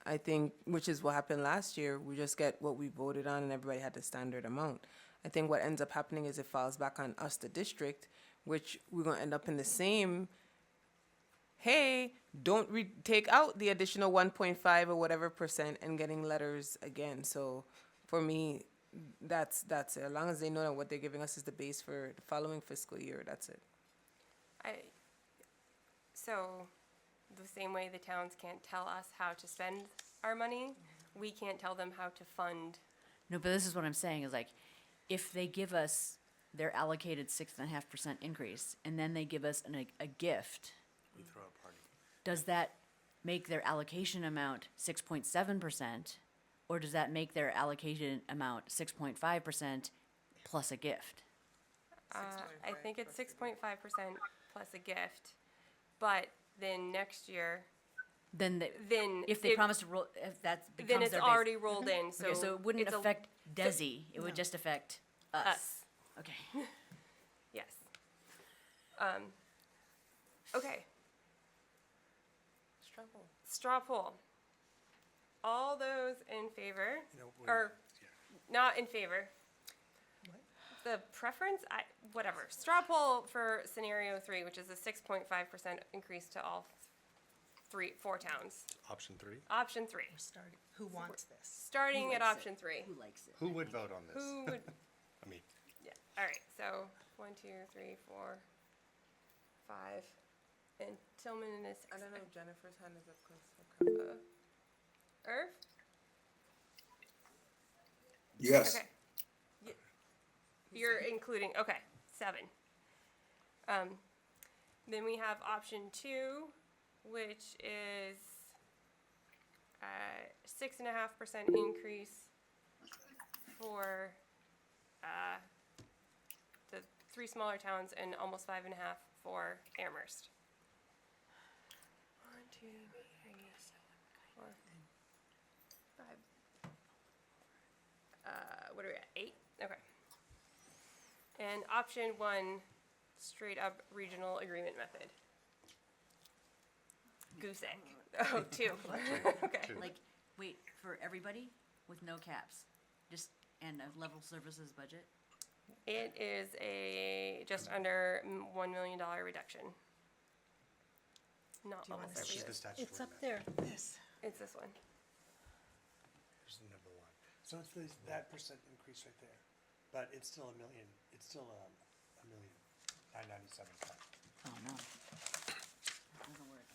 I think, which is what happened last year, we just get what we voted on and everybody had the standard amount. I think what ends up happening is it falls back on us, the district, which we're gonna end up in the same, hey, don't take out the additional 1.5 or whatever percent and getting letters again. So for me, that's it. As long as they know that what they're giving us is the base for the following fiscal year, that's it. So, the same way the towns can't tell us how to spend our money, we can't tell them how to fund. No, but this is what I'm saying is like, if they give us their allocated 6.5% increase, and then they give us a gift, we throw a party. does that make their allocation amount 6.7%, or does that make their allocation amount 6.5% plus a gift? I think it's 6.5% plus a gift, but then next year, Then, then if they promise to roll, if that then becomes it's their base. already rolled in. So, Okay, so it wouldn't it's affect DESI, it would just affect us. us. Okay. Yes. Okay. Straw poll. All those in favor, or not in favor? The preference, whatever. Straw poll for scenario 3, which is a 6.5% increase to all 4 towns. Option 3. Option 3. Starting, who wants this? Starting at likes option 3. Who likes it? Who would vote on this? Who would? I mean, Yeah. All right. So 1, 2, 3, 4, 5, and Tillman is. I don't know if Jennifer's hand is up. Irv. Yes. Okay. You're including, okay, 7. Then we have option 2, which is 6.5% increase for the 3 smaller towns and almost 5.5 for Amherst. 1, 2, 3, 4, 5. What are we at? 8? Okay. And option 1, straight up regional agreement method. Goose egg. Oh, 2. Okay. Like, wait, for everybody with no caps, just, and a level services budget? It is just under $1 million reduction. Not level this is the services. statutory It's up method. there. This. It's this one. Here's the number 1. So it's that percent increase right there, but it's still a million. It's still $1,997,000. Oh, no. Doesn't work.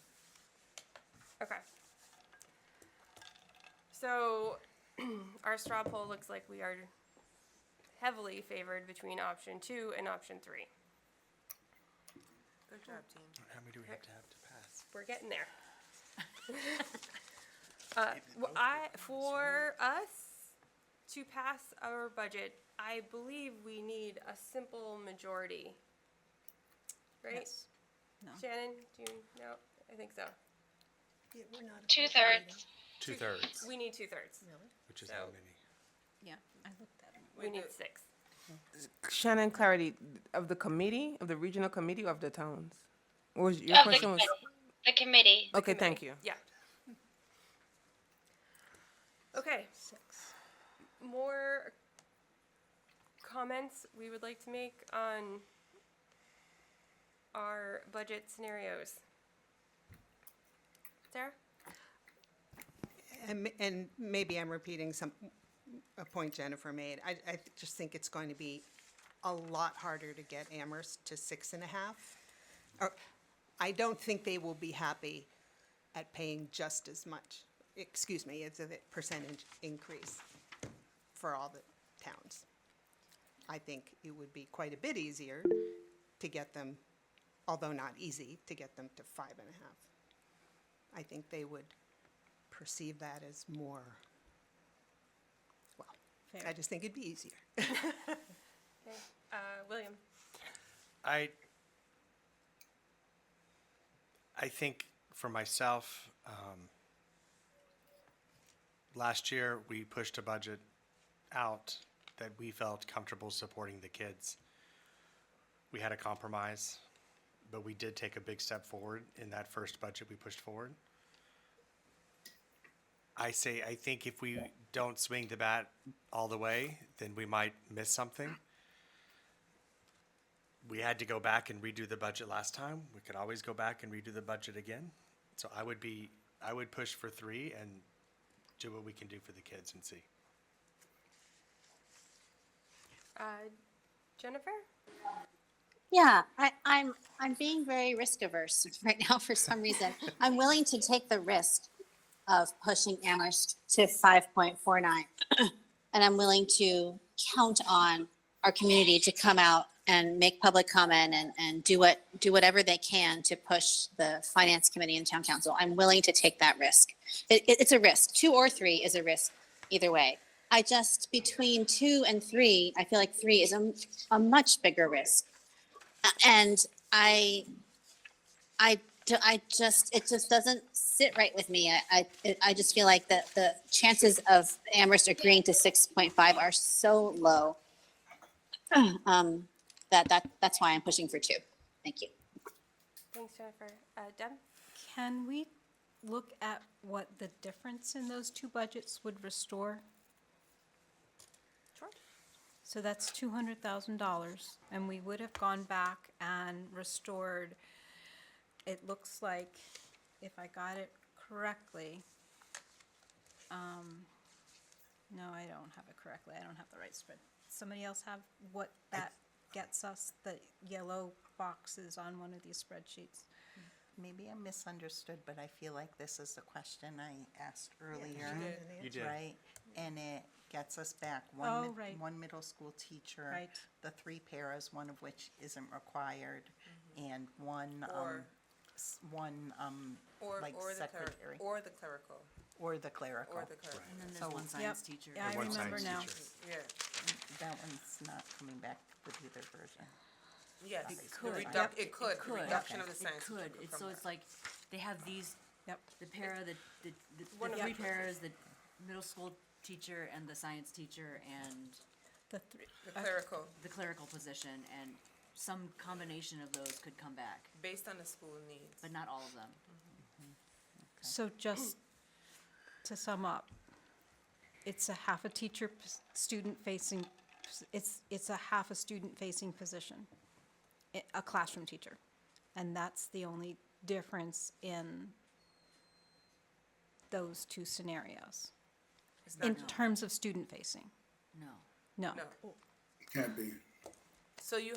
Okay. So our straw poll looks like we are heavily favored between option 2 and option 3. Good job, team. How many do we have to pass? we're getting there. For us to pass our budget, I believe we need a simple majority. Right? Yes. No. Shannon, do you know? I think so. Yeah, we're not 2/3. 2/3, We need 2/3. which is So- how many? Yeah, I looked at it. We need 6. Shannon, clarity of the committee, of the regional committee, or of the towns? What was your Of the question? Was committee. The committee. okay. Thank you. Yeah. Okay. More comments we would like to make on our budget scenarios? Sarah? And maybe I'm repeating a point Jennifer made. I just think it's going to be a lot harder to get Amherst to 6.5. Or, I don't think they will be happy at paying just as much, as a percentage increase for all the towns. I think it would be quite a bit easier to get them, although not easy, to get them to 5.5. I think they would perceive that as more, well, Fair. I just think it'd be easier. Okay. William? I think for myself, last year we pushed a budget out that we felt comfortable supporting the kids. We had a compromise, but we did take a big step forward in that first budget we pushed forward. I think if we don't swing the bat all the way, then we might miss something. We had to go back and redo the budget last time. We could always go back and redo the budget again. So I would push for 3 and do what we can do for the kids and see. Jennifer? Yeah, I'm being very risk averse right now for some reason. I'm willing to take the risk of pushing Amherst to 5.49. And I'm willing to count on our community to come out and make public comment and do whatever they can to push the finance committee and town council. I'm willing to take that risk. It's a risk. 2 or 3 is a risk either way. I just, between 2 and 3, I feel like 3 is a much bigger risk. And it just doesn't sit right with me. I just feel like the chances of Amherst agreeing to 6.5 are so low. That's why I'm pushing for 2. Thank you. Thanks, Jennifer. Deb? Can we look at what the difference in those 2 budgets would restore? Sure. So that's $200,000, and we would have gone back and restored, it looks like, if I got it correctly, no, I don't have it correctly, I don't have the right spread. Somebody else have what that gets us, the yellow boxes on one of these spreadsheets? Maybe I misunderstood, but I feel like this is the question I asked earlier. You did. Right? And it gets us back Oh, right. one middle school teacher. Right. The 3 paras, one of which isn't required, and one, Or- like secretary. or the clerical, Or the clerical. And then there's So- one science teacher. Yeah, I one remember science now. teacher. Yeah. That one's not coming back with either version. Yes. It The could. it could. The reduction of the It science. could. teacher It's, come so back. it's like, they have these, Yep. the para, the One of 3 the- paras, the middle school teacher and the science teacher and The three, The clerical, the clerical position, and some combination of those could come back, based on the school needs. but not all of them. so just to sum up, it's a half a teacher, student facing, it's a half a student facing position, a classroom teacher. And that's the only difference in those 2 scenarios, It's in not, terms of student facing. No. No. no. Can't be. So you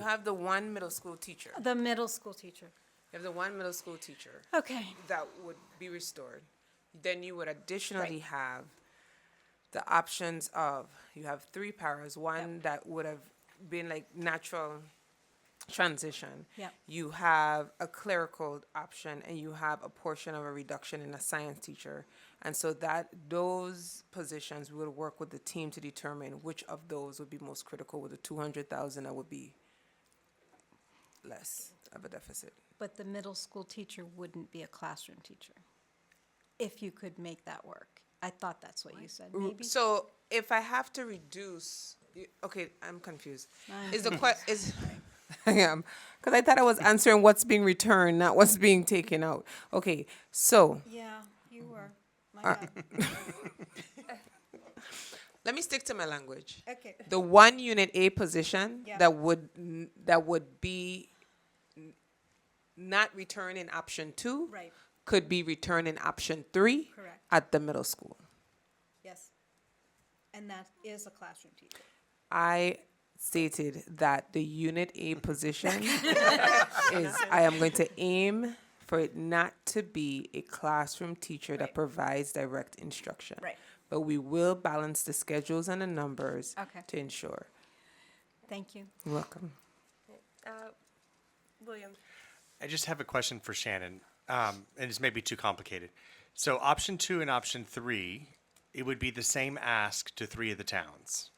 have the one middle school teacher. The middle school teacher. You have the one middle school teacher Okay. that would be restored. Then you would additionally have the options of, you have 3 paras, one that would have been like natural transition. Yep. You have a clerical option and you have a portion of a reduction in a science teacher. And so that those positions will work with the team to determine which of those would be most critical with the 200,000 that would be less of a deficit. But the middle school teacher wouldn't be a classroom teacher, if you could make that work. I thought that's what you said, maybe? So if I have to reduce, okay, I'm confused. I'm Is the confused. is I am, because I thought I was answering what's being returned, not what's being taken out. Okay, so Yeah, you were. My bad. let me stick to my language. Okay. The one unit A position Yeah. that would be not returned in option 2 Right. could be returned in option 3 Correct. at the middle school. Yes. And that is a classroom teacher. I stated that the unit A position is, I am going to aim for it not to be a classroom teacher that Right. provides direct instruction. Right. But we will balance the schedules and the numbers Okay. to ensure. Thank you. You're welcome. William, I just have a question for Shannon, and it's maybe too complicated. So option 2 and option 3, it would be the same ask to 3 of the towns.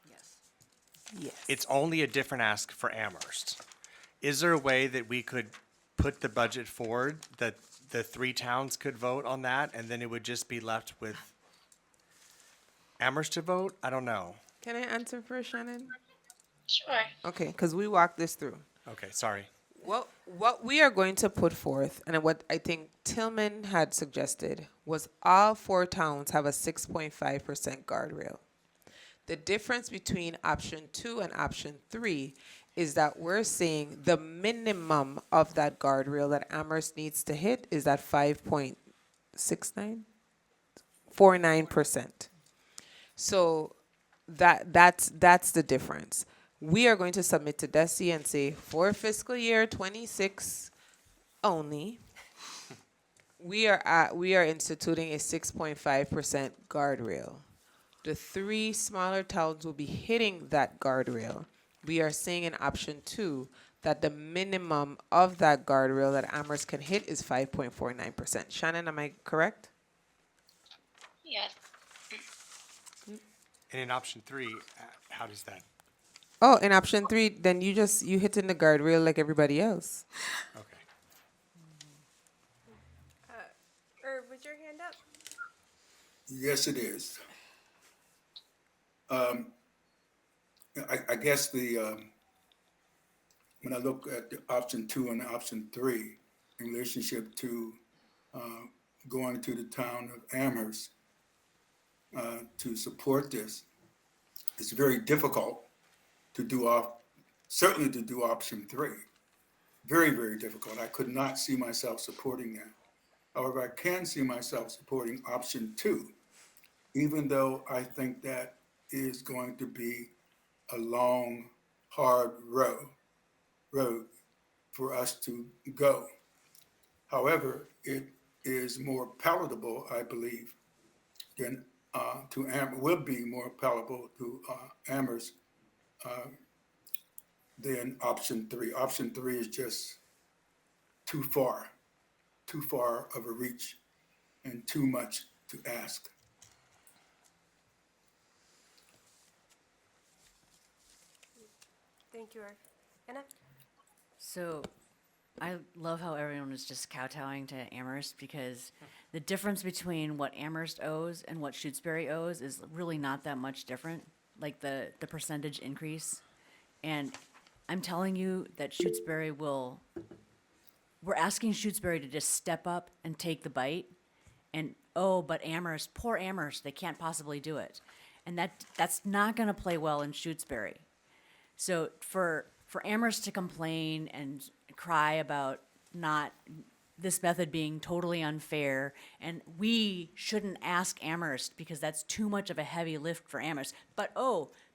Yes. Yes. It's only a different ask for Amherst. Is there a way that we could put the budget forward that the 3 towns could vote on that, and then it would just be left with Amherst to vote? I don't know. Can I answer first, Shannon? Sure. Okay, because we walked this through. Okay, sorry. What we are going to put forth, and what I think Tillman had suggested, was all 4 towns have a 6.5% guardrail. The difference between option 2 and option 3 is that we're saying the minimum of that guardrail that Amherst needs to hit is at 5.69? 49%. So that's the difference. We are going to submit to DESI and say, for fiscal year 26 only, we are instituting a 6.5% guardrail. The 3 smaller towns will be hitting that guardrail. We are saying in option 2 that the minimum of that guardrail that Amherst can hit is 5.49%. Shannon, am I correct? Yes. And in option 3, how does that? Oh, in option 3, then you hit in the guardrail like everybody else. Okay. Irv, was your hand up? Yes, it is. I guess when I look at the option 2 and option 3 in relationship to going to the town of Amherst to support this, it's very difficult to do certainly to do option 3. Very, very difficult. I could not see myself supporting that. However, I can see myself supporting option 2, even though I think that is going to be a long, hard road for us to go. However, it is more palatable, I believe, than will be more palatable to Amherst than option 3. Option 3 is just too far of a reach and too much to ask. Thank you, Irv. Anna? So I love how everyone is just kowtowing to Amherst because the difference between what Amherst owes and what Shutesbury owes is really not that much different, like the percentage increase. And I'm telling you that we're asking Shutesbury to just step up and take the bite. And but Amherst, poor Amherst, they can't possibly do it. And that's not going to play well in Shutesbury. So for Amherst to complain and cry about not this method being totally unfair, and we shouldn't ask Amherst because that's too much of a heavy lift for Amherst. But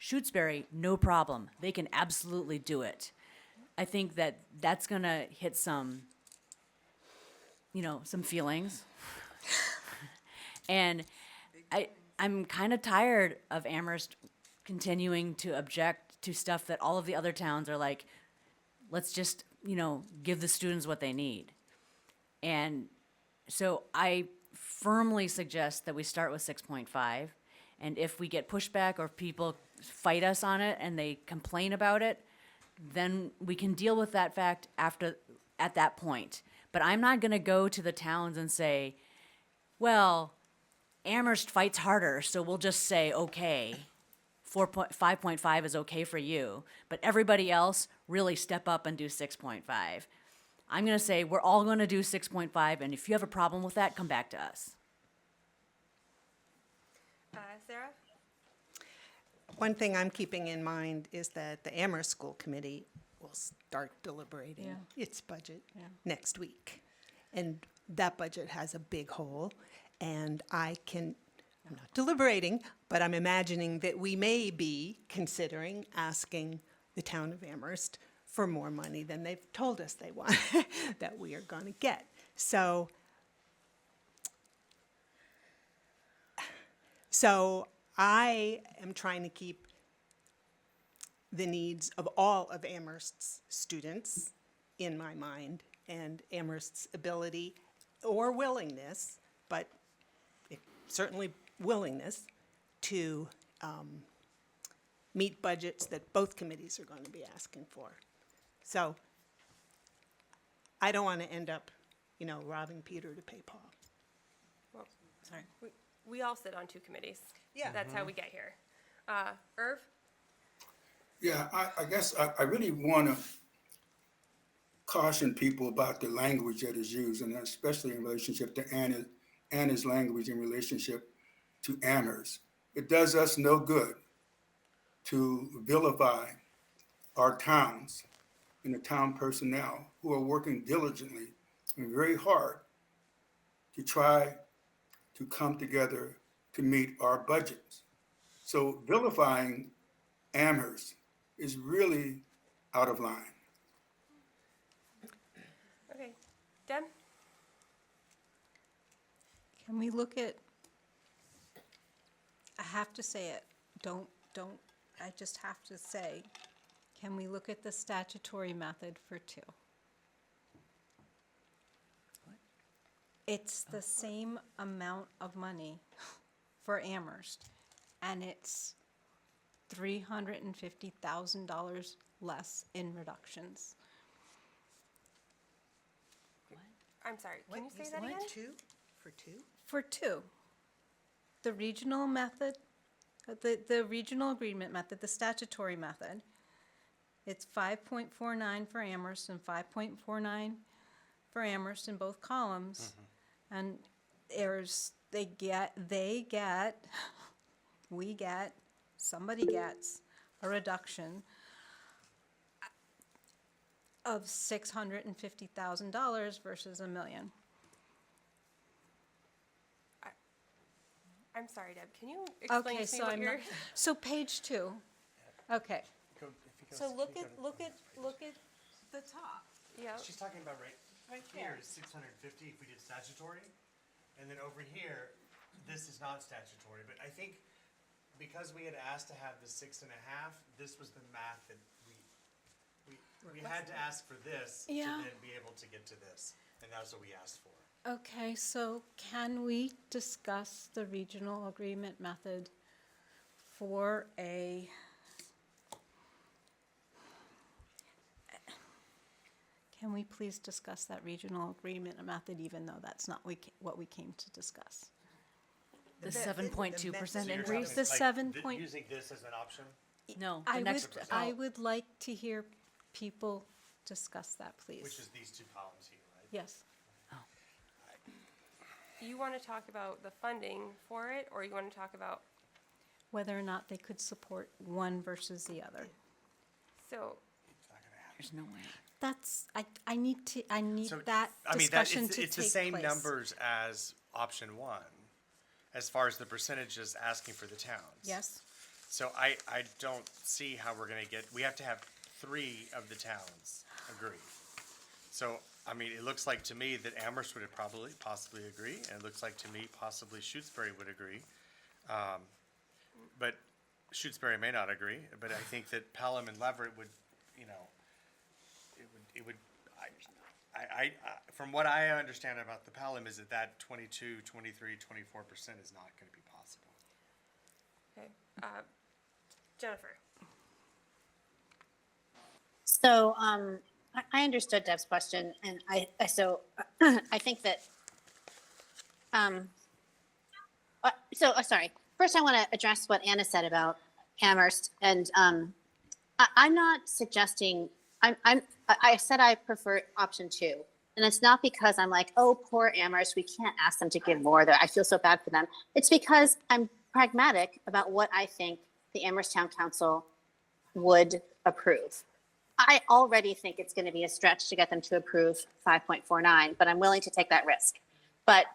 Shutesbury, no problem. They can absolutely do it. I think that's gonna hit some feelings. And I'm kind of tired of Amherst continuing to object to stuff that all of the other towns are like, let's just, give the students what they need. And so I firmly suggest that we start with 6.5. And if we get pushback or if people fight us on it and they complain about it, then we can deal with that fact at that point. But I'm not going to go to the towns and say, well, Amherst fights harder, so we'll just say, okay, 5.5 is okay for you, but everybody else really step up and do 6.5. I'm going to say we're all going to do 6.5, and if you have a problem with that, come back to us. Sarah? One thing I'm keeping in mind is that the Amherst School Committee will start deliberating Yeah. its budget next week. And that budget has a big hole, and I'm not deliberating, but I'm imagining that we may be considering asking the town of Amherst for more money than they've told us they want, that we are going to get. So I am trying to keep the needs of all of Amherst's students in my mind, and Amherst's ability or willingness, but certainly willingness to meet budgets that both committees are going to be asking for. So I don't want to end up, robbing Peter to pay Paul. Sorry. We all sit on 2 committees. Yeah. That's how we get here. Irv? Yeah, I guess I really want to caution people about the language that is used, and especially in relationship to Anna's language in relationship to Amherst. It does us no good to vilify our towns and the town personnel who are working diligently and very hard to try to come together to meet our budgets. So vilifying Amherst is really out of line. Okay. Deb? Can we look at, I have to say it, I just have to say, can we look at the statutory method for 2? It's the same amount of money for Amherst, and it's $350,000 less in reductions. I'm sorry. Can you say that again? 2 for 2? For 2, the regional method, the regional agreement method, the statutory method, it's 5.49 for Amherst and 5.49 for Amherst in both columns. And somebody gets a reduction of $650,000 versus $1 million. I'm sorry, Deb. Can you explain Okay, to me so what I'm you're... not, so page 2, okay. So look at the top. Yeah. She's talking about right here is 650 if we did statutory, and then over here, this is not statutory. But I think because we had asked to have the 6.5, this was the math that we had to ask for this to Yeah. then be able to get to this, and that's what we asked for. Okay, so can we discuss the regional agreement method for a, can we please discuss that regional agreement method, even though that's not what we came to discuss? The 7.2% increase? The 7 point- Using this as an option? No, I the next. would like to hear people discuss that, please. Which is these 2 columns here, right? Yes. You want to talk about the funding for it, or you want to talk about... Whether or not they could support one versus the other. So, There's no way. That's, I need So, that I mean, discussion to take it's the same place. numbers as option 1, as far as the percentages asking for the towns. Yes, So I don't see how we're gonna we have to have 3 of the towns agree. So, I mean, it looks like to me that Amherst would possibly agree, and it looks like to me possibly Shutesbury would agree. But Shutesbury may not agree, but I think that Pelham and Leverett would, it would, from what I understand about the Pelham is that 22, 23, 24% is not going to be possible. Okay. Jennifer. So, I understood Deb's question, and so I think that, sorry. First, I want to address what Anna said about Amherst, and I'm not suggesting. I said I prefer option two, and it's not because I'm like, oh, poor Amherst, we can't ask them to give more. I feel so bad for them. It's because I'm pragmatic about what I think the Amherst Town Council would approve. I already think it's going to be a stretch to get them to approve 5.49, but I'm willing to take that risk. But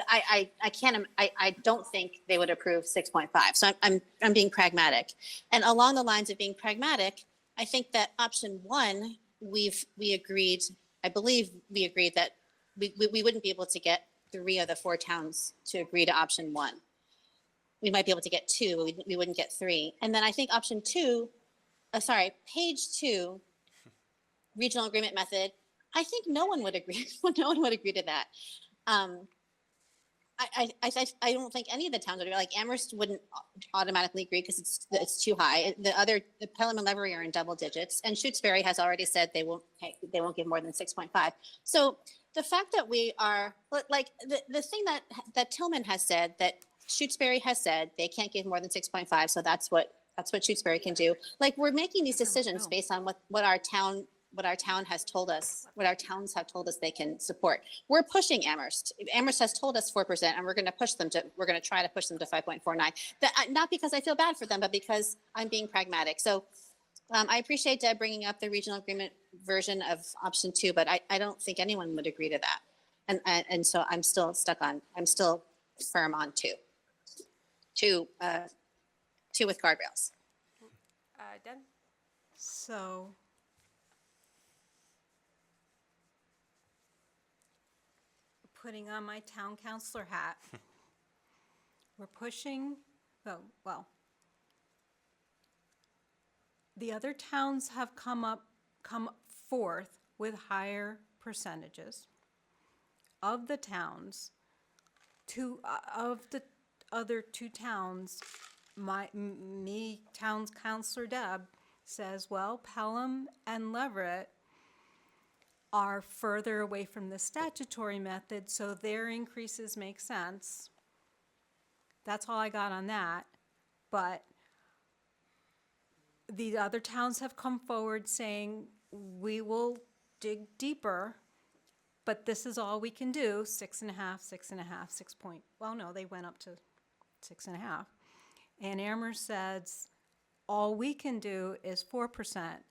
I can't. I don't think they would approve 6.5. So I'm being pragmatic, and along the lines of being pragmatic, I think that option one we agreed. I believe we agreed that we wouldn't be able to get 3 of the 4 towns to agree to option one. We might be able to get 2, but we wouldn't get 3. And then I think option 2, page 2, regional agreement method. I think no one would agree. No one would agree to that. I don't think any of the towns would agree. Like Amherst wouldn't automatically agree because it's too high. The Pelham and Levery are in double digits, and Shutesbury has already said they won't give more than 6.5. So the fact that we are like the thing that Tillman has said, that Shutesbury has said they can't give more than 6.5, so that's what Shutesbury can do. Like, we're making these decisions based on what our town has told us, what our towns have told us they can support. We're pushing Amherst. Amherst has told us 4%, and we're going to try to push them to 5.49. Not because I feel bad for them, but because I'm being pragmatic. So I appreciate Deb bringing up the regional agreement version of option 2, but I don't think anyone would agree to that. And so I'm still firm on 2. 2 with guardrails. Deb? So putting on my town councilor hat, we're pushing, well, the other towns have come forth with higher percentages. Of the towns, of the other 2 towns, town's councilor Deb says, well, Pelham and Leverett are further away from the statutory method, so their increases make sense. That's all I got on that. But the other towns have come forward saying, we will dig deeper, but this is all we can do, 6.5, 6.5, 6 point. Well, no, they went up to 6.5. And Amherst says, all we can do is 4%.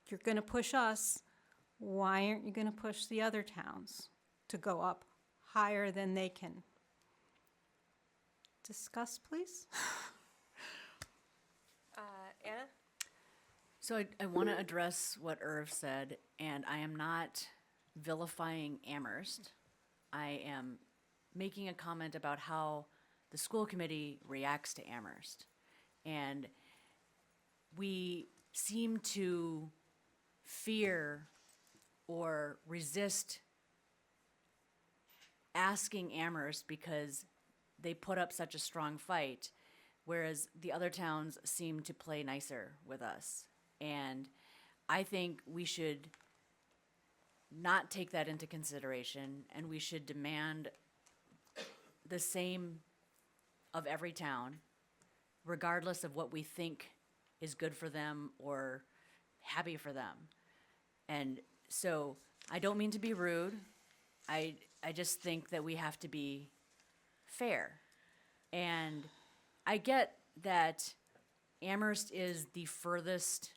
You're going to push us. Why aren't you going to push the other towns to go up higher than they can? Discuss, please. Anna? So I want to address what Irv said, and I am not vilifying Amherst. I am making a comment about how the school committee reacts to Amherst. And we seem to fear or resist asking Amherst because they put up such a strong fight, whereas the other towns seem to play nicer with us. And I think we should not take that into consideration, and we should demand the same of every town, regardless of what we think is good for them or happy for them. And so I don't mean to be rude. I just think that we have to be fair. And I get that Amherst is the furthest,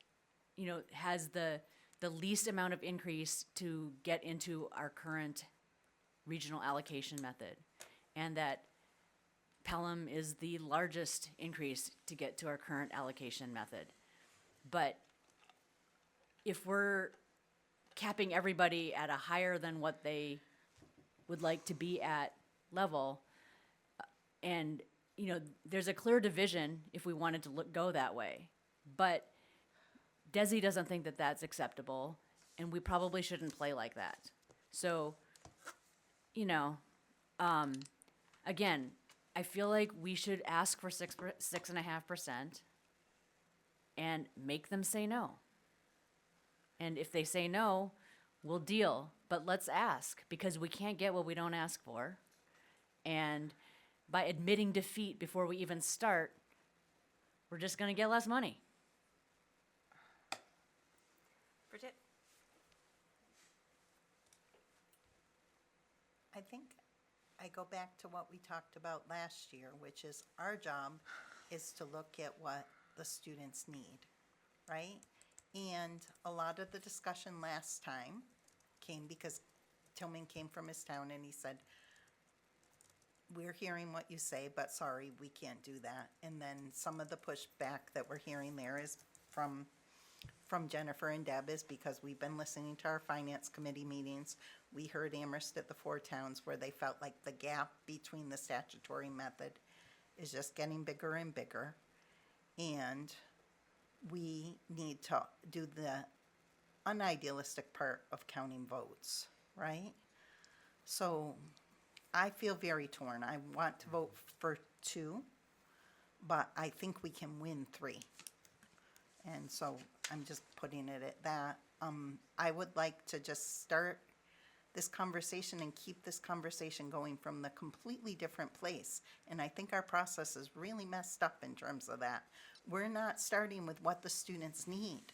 has the least amount of increase to get into our current regional allocation method, and that Pelham is the largest increase to get to our current allocation method. But if we're capping everybody at a higher than what they would like to be at level, and there's a clear division if we wanted to go that way. But Desi doesn't think that that's acceptable, and we probably shouldn't play like that. So, you know, again, I feel like we should ask for 6.5% and make them say no. And if they say no, we'll deal. But let's ask, because we can't get what we don't ask for. And by admitting defeat before we even start, we're just gonna get less money. Bridget? I think I go back to what we talked about last year, which is our job is to look at what the students need, right? And a lot of the discussion last time came because Tillman came from his town and he said, we're hearing what you say, but sorry, we can't do that. And then some of the pushback that we're hearing there is from Jennifer and Deb is because we've been listening to our finance committee meetings. We heard Amherst at the Four Towns where they felt like the gap between the statutory method is just getting bigger and bigger. And we need to do the unidealistic part of counting votes, right? So I feel very torn. I want to vote for 2, but I think we can win 3. And so I'm just putting it at that. I would like to just start this conversation and keep this conversation going from the completely different place. And I think our process is really messed up in terms of that. We're not starting with what the students need.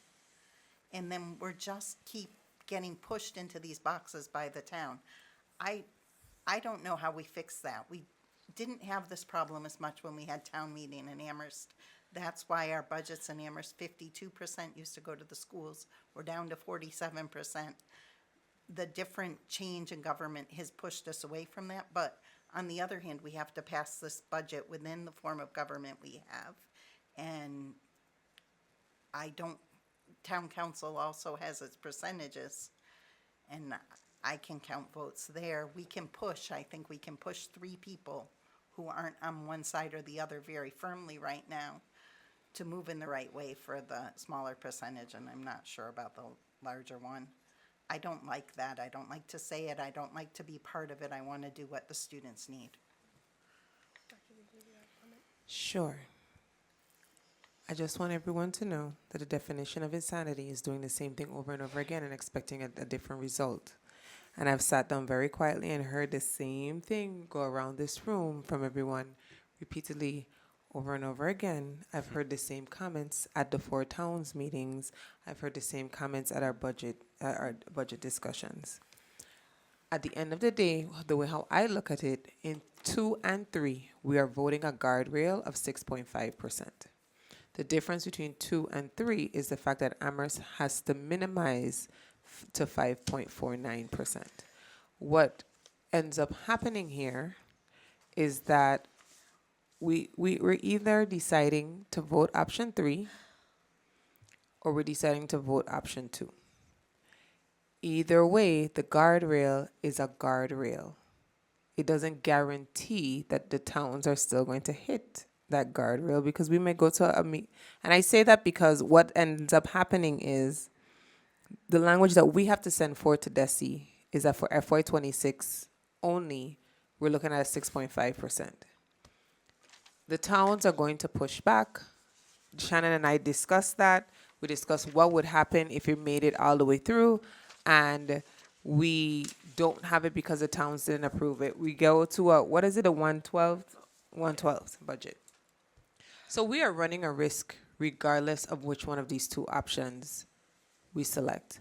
And then we're just keep getting pushed into these boxes by the town. I don't know how we fix that. We didn't have this problem as much when we had town meeting in Amherst. That's why our budgets in Amherst, 52% used to go to the schools. We're down to 47%. The different change in government has pushed us away from that. But on the other hand, we have to pass this budget within the form of government we have. And town council also has its percentages. And I can count votes there. We can push, I think we can push 3 people who aren't on one side or the other very firmly right now to move in the right way for the smaller percentage, and I'm not sure about the larger one. I don't like that. I don't like to say it. I don't like to be part of it. I want to do what the students need. Sure. I just want everyone to know that the definition of insanity is doing the same thing over and over again and expecting a different result. And I've sat down very quietly and heard the same thing go around this room from everyone repeatedly over and over again. I've heard the same comments at the Four Towns meetings. I've heard the same comments at our budget discussions. At the end of the day, the way how I look at it, in 2 and 3, we are voting a guardrail of 6.5%. The difference between 2 and 3 is the fact that Amherst has to minimize to 5.49%. What ends up happening here is that we're either deciding to vote option 3 or we're deciding to vote option 2. Either way, the guardrail is a guardrail. It doesn't guarantee that the towns are still going to hit that guardrail because we may go to a meet. And I say that because what ends up happening is the language that we have to send forth to DESI is that for FY26 only, we're looking at a 6.5%. The towns are going to push back. Shannon and I discussed that. We discussed what would happen if it made it all the way through, and we don't have it because the towns didn't approve it. We go to a 112 budget. So we are running a risk regardless of which one of these 2 options we select.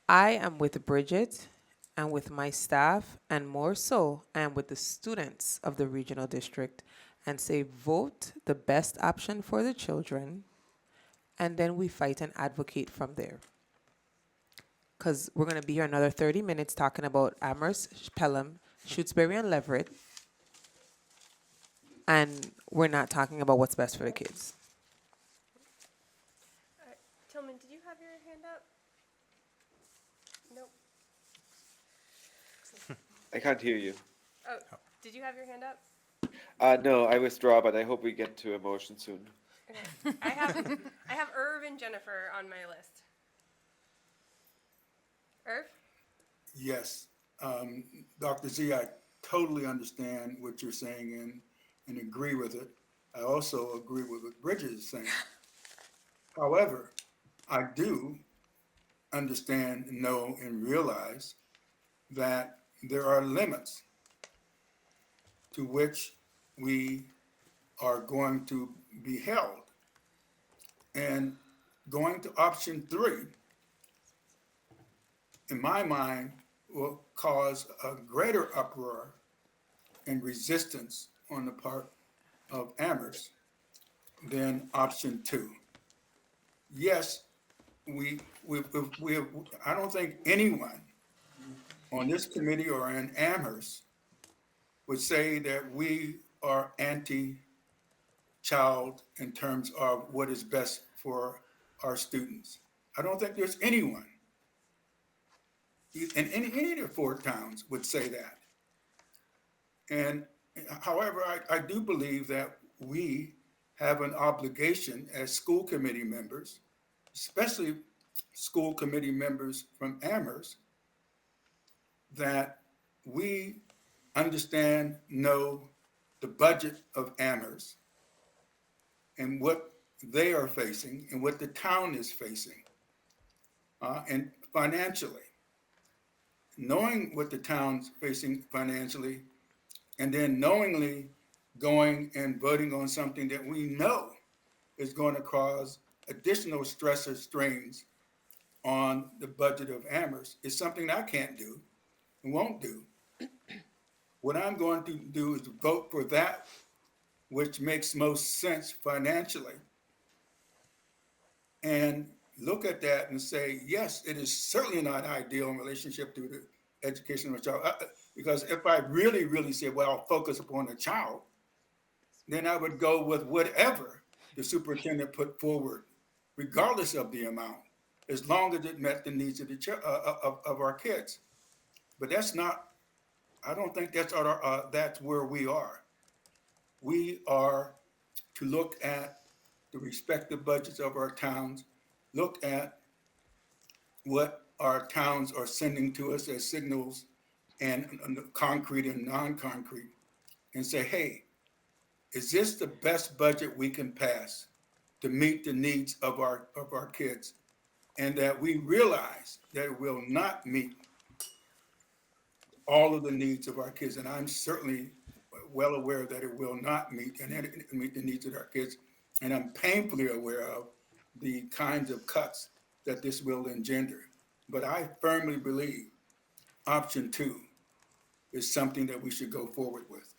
I am with Bridget and with my staff, and more so, I am with the students of the regional district, and say vote the best option for the children, and then we fight and advocate from there. Because we're going to be here another 30 minutes talking about Amherst, Pelham, Shutesbury, and Leverett, and we're not talking about what's best for the kids. Tillman, did you have your hand up? Nope. I can't hear you. Oh, did you have your hand up? No, I withdraw, but I hope we get to a motion soon. Okay. I have Irv and Jennifer on my list. Irv? Yes. Dr. Z, I totally understand what you're saying and agree with it. I also agree with what Bridget is saying. However, I do understand, know, and realize that there are limits to which we are going to be held. And going to option three, in my mind, will cause a greater uproar and resistance on the part of Amherst than option two. Yes, we I don't think anyone on this committee or in Amherst would say that we are anti-child in terms of what is best for our students. I don't think there's anyone in any of the four towns would say that. And however, I do believe that we have an obligation as school committee members, especially school committee members from Amherst, that we understand, know the budget of Amherst and what they are facing and what the town is facing, and financially. Knowing what the town's facing financially, and then knowingly going and voting on something that we know is going to cause additional stress or strains on the budget of Amherst is something I can't do and won't do. What I'm going to do is vote for that which makes most sense financially and look at that and say, yes, it is certainly not ideal in relationship to the education of a child. Because if I really, really said, well, I'll focus upon the child, then I would go with whatever the superintendent put forward, regardless of the amount, as long as it met the needs of of our kids. But that's not. I don't think that's where we are. We are to look at the respective budgets of our towns, look at what our towns are sending to us as signals and concrete and non-concrete, and say, hey, is this the best budget we can pass to meet the needs of our kids? And that we realize that it will not meet all of the needs of our kids. And I'm certainly well aware that it will not meet the needs of our kids. And I'm painfully aware of the kinds of cuts that this will engender. But I firmly believe option two is something that we should go forward with.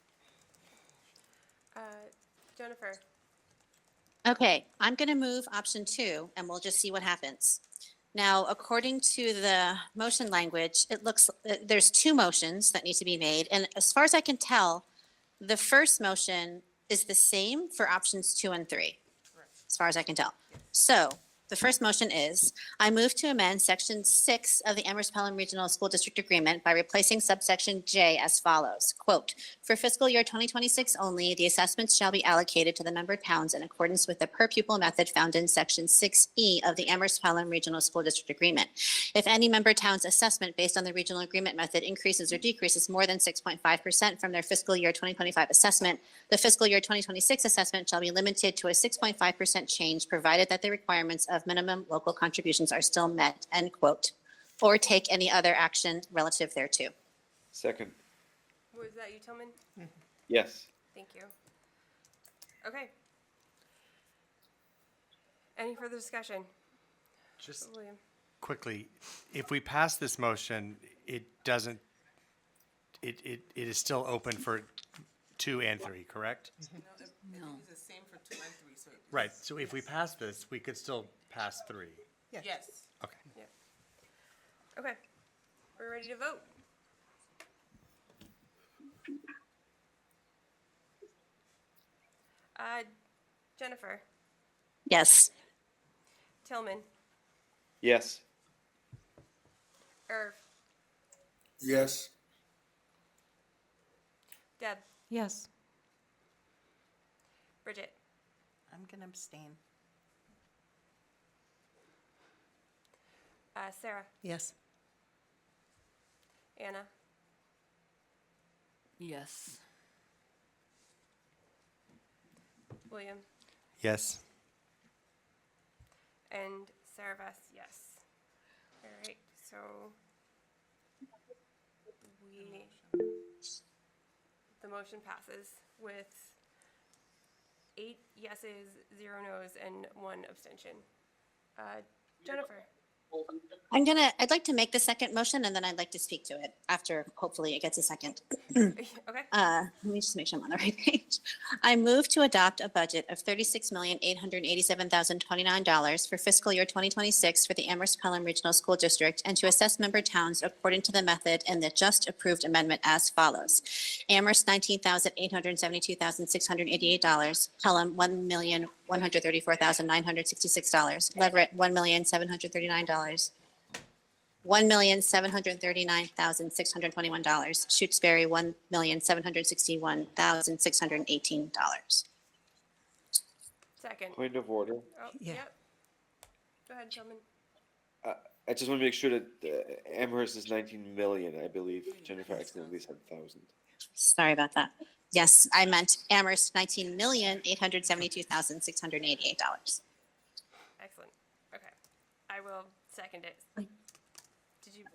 Jennifer? Okay, I'm going to move option two and we'll just see what happens. Now, according to the motion language, it looks, there's two motions that need to be made. And as far as I can tell, the first motion is the same for options two and three, as far as I can tell. So the first motion is, I move to amend section 6 of the Amherst Pelham Regional School District Agreement by replacing subsection J as follows. Quote, for fiscal year 2026 only, the assessments shall be allocated to the member towns in accordance with the per pupil method found in section 6E of the Amherst Pelham Regional School District Agreement. If any member town's assessment based on the regional agreement method increases or decreases more than 6.5% from their fiscal year 2025 assessment, the fiscal year 2026 assessment shall be limited to a 6.5% change, provided that the requirements of minimum local contributions are still met, end quote, or take any other action relative thereto. Second. Was that you, Tillman? Yes. Thank you. Okay. Any further discussion? Just William? quickly, if we pass this motion, it doesn't, it is still open for 2 and 3, correct? No. It's the same for 2 and 3, so. Right, so if we pass this, we could still pass 3. Yes. Okay. Okay. We're ready to vote. Jennifer? Yes. Tillman? Yes. Irv? Yes. Deb? Yes. Bridget? I'm gonna abstain. Sarah? Yes. Anna, Yes. William, Yes. and Sarah Vess, yes. All right, so the motion passes with 8 yeses, 0 noes, and 1 abstention. Jennifer, I'd like to make the second motion and then I'd like to speak to it after hopefully it gets a second. okay, Let me just make sure I'm on the right page. I move to adopt a budget of $36,887,029 for fiscal year 2026 for the Amherst Pelham Regional School District and to assess member towns according to the method in the just approved amendment as follows. Amherst, $19,872,688. Pelham, $1,134,966. Leverett, $1,739. $1,739,621. Shutesbury, $1,761,618. second. Point of order. Oh, Yeah. yep. Go ahead, Tillman. I just want to make sure that Amherst is 19 million, I believe. Jennifer accidentally said 1,000. Sorry about that. Yes, I meant Amherst, $19,872,688. Excellent. Okay. I will second it. Did you?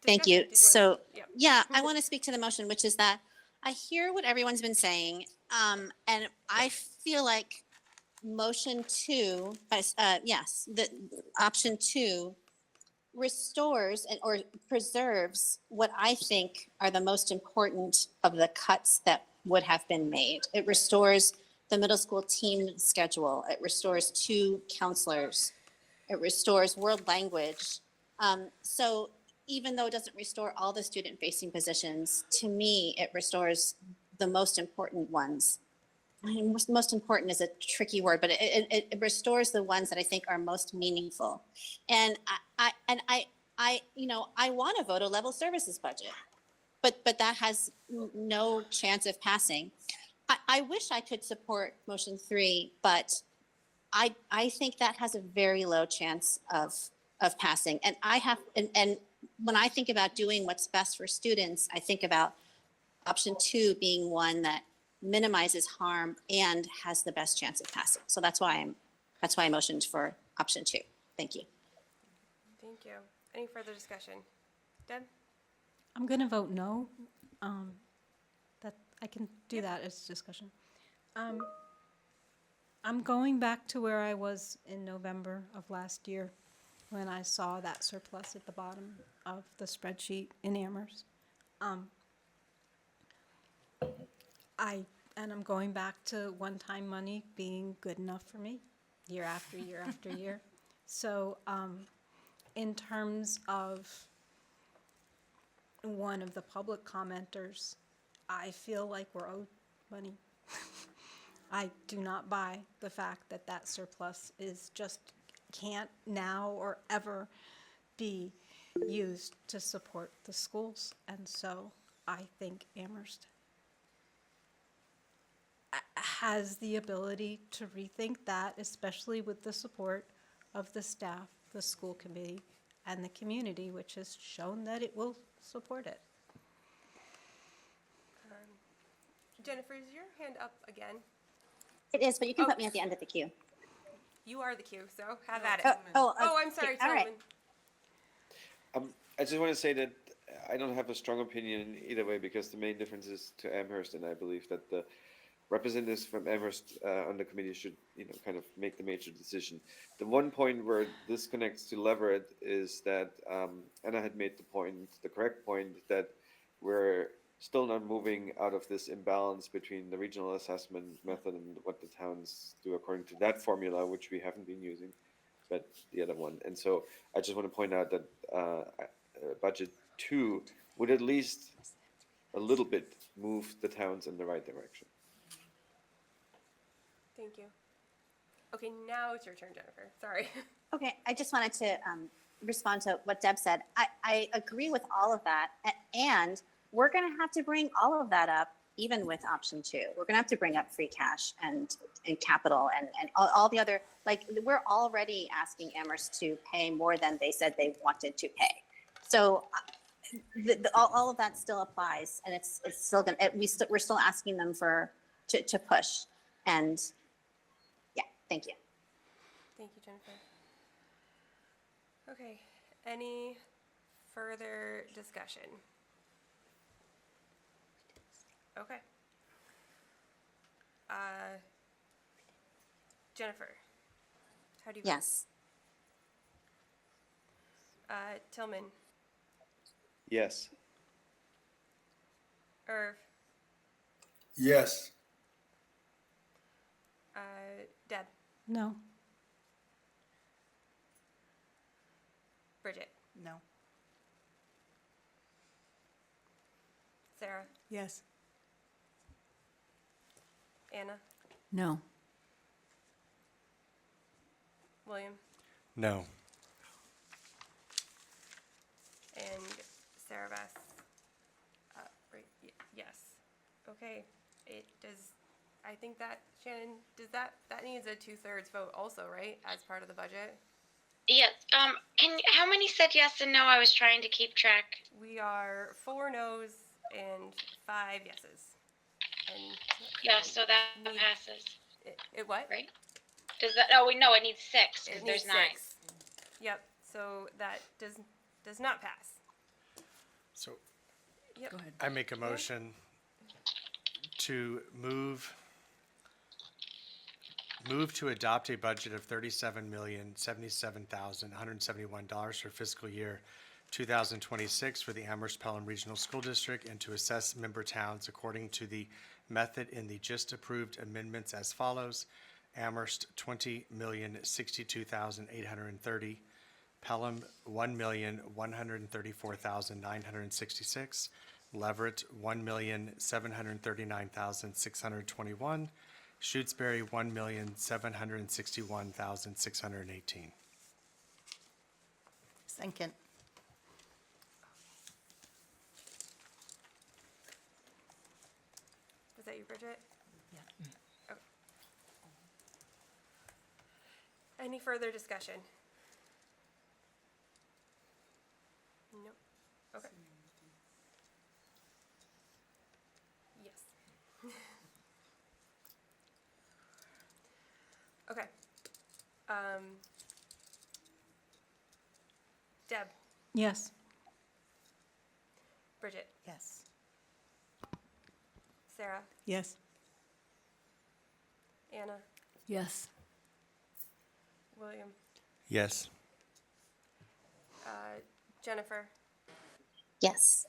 Thank discuss you. it? Did So, wanna- yep. yeah, I want to speak to the motion, which is that I hear what everyone's been saying, and I feel like motion two, yes, the option two restores or preserves what I think are the most important of the cuts that would have been made. It restores the middle school team schedule. It restores 2 counselors. It restores world language. So even though it doesn't restore all the student facing positions, to me, it restores the most important ones. I mean, most important is a tricky word, but it restores the ones that I think are most meaningful. And I want to vote a level services budget, but that has no chance of passing. I wish I could support motion 3, but I think that has a very low chance of passing. And and when I think about doing what's best for students, I think about option 2 being one that minimizes harm and has the best chance of passing. So that's why I motioned for option 2. Thank you. Thank you. Any further discussion? Deb? I'm going to vote no. That I can do that as discussion. I'm going back to where I was in November of last year when I saw that surplus at the bottom of the spreadsheet in Amherst. I'm going back to one-time money being good enough for me year after year after year. So in terms of one of the public commenters, I feel like we're owed money. I do not buy the fact that that surplus is just can't now or ever be used to support the schools. And so I think Amherst has the ability to rethink that, especially with the support of the staff, the school committee, and the community, which has shown that it will support it. Jennifer, is your hand up again? It is, but you can Oh. put me at the end of the queue. You are the cue, so have at it. Oh, I'm sorry, all right. Tillman. I just want to say that I don't have a strong opinion either way because the main difference is to Amherst, and I believe that the representatives from Amherst on the committee should, kind of make the major decision. The one point where this connects to Leverett is that Anna had made the correct point that we're still not moving out of this imbalance between the regional assessment method and what the towns do according to that formula, which we haven't been using, but the other one. And so I just want to point out that budget 2 would at least a little bit move the towns in the right direction. Thank you. Okay, now it's your turn, Jennifer. Sorry. Okay, I just wanted to respond to what Deb said. I agree with all of that. And we're going to have to bring all of that up, even with option 2. We're going to have to bring up free cash and capital and all the other, we're already asking Amherst to pay more than they said they wanted to pay. So all of that still applies, and it's still gonna, we're still asking them to push. And yeah, thank you. Thank you, Jennifer. Okay, any further discussion? Okay. Jennifer, how do you vote? Yes. Tillman, Yes. Irv, Yes. Deb, No. Bridget, No. Sarah, Yes. Anna, No. William, No. and Sarah Bass. Right, yes. Okay, it does, I think that, Shannon, that needs a 2/3 vote also, right, as part of the budget? Yes. How many said yes and no? I was trying to keep track. We are 4 no's and 5 yeses. And Yeah, so that Need- passes, it what? right? Does that? Oh, we know it needs 6 It because needs there's 9. 6. Yep, so that does not pass. So Yep. Go ahead. I make a motion to move to adopt a budget of $37,077,171 for fiscal year 2026 for the Amherst Pelham Regional School District, and to assess member towns according to the method in the just approved amendments as follows: Amherst, $20,062,830; Pelham, $1,134,966; Leverett, $1,739,621; Shutesbury, $1,761,618. Second. Was that you, Bridget? Yeah. Okay. Any further discussion? No. Okay. Yes. Okay. Deb, Yes. Bridget, Yes. Sarah, Yes. Anna, Yes. William, Yes. Jennifer, Yes.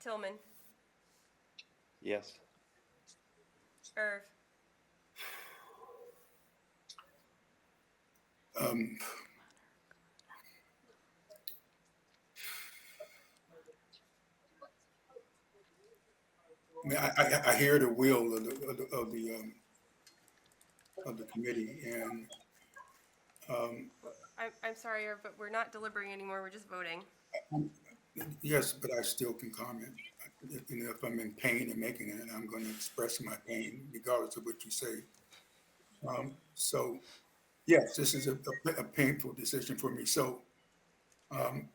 Tillman, Yes. Irv, Um, I mean, I hear the will of the committee, and I'm sorry, Irv, but we're not deliberating anymore, we're just voting. yes, but I still can comment. You know, if I'm in pain and making it, I'm going to express my pain regardless of what you say. So, yes, this is a painful decision for me. So, I'm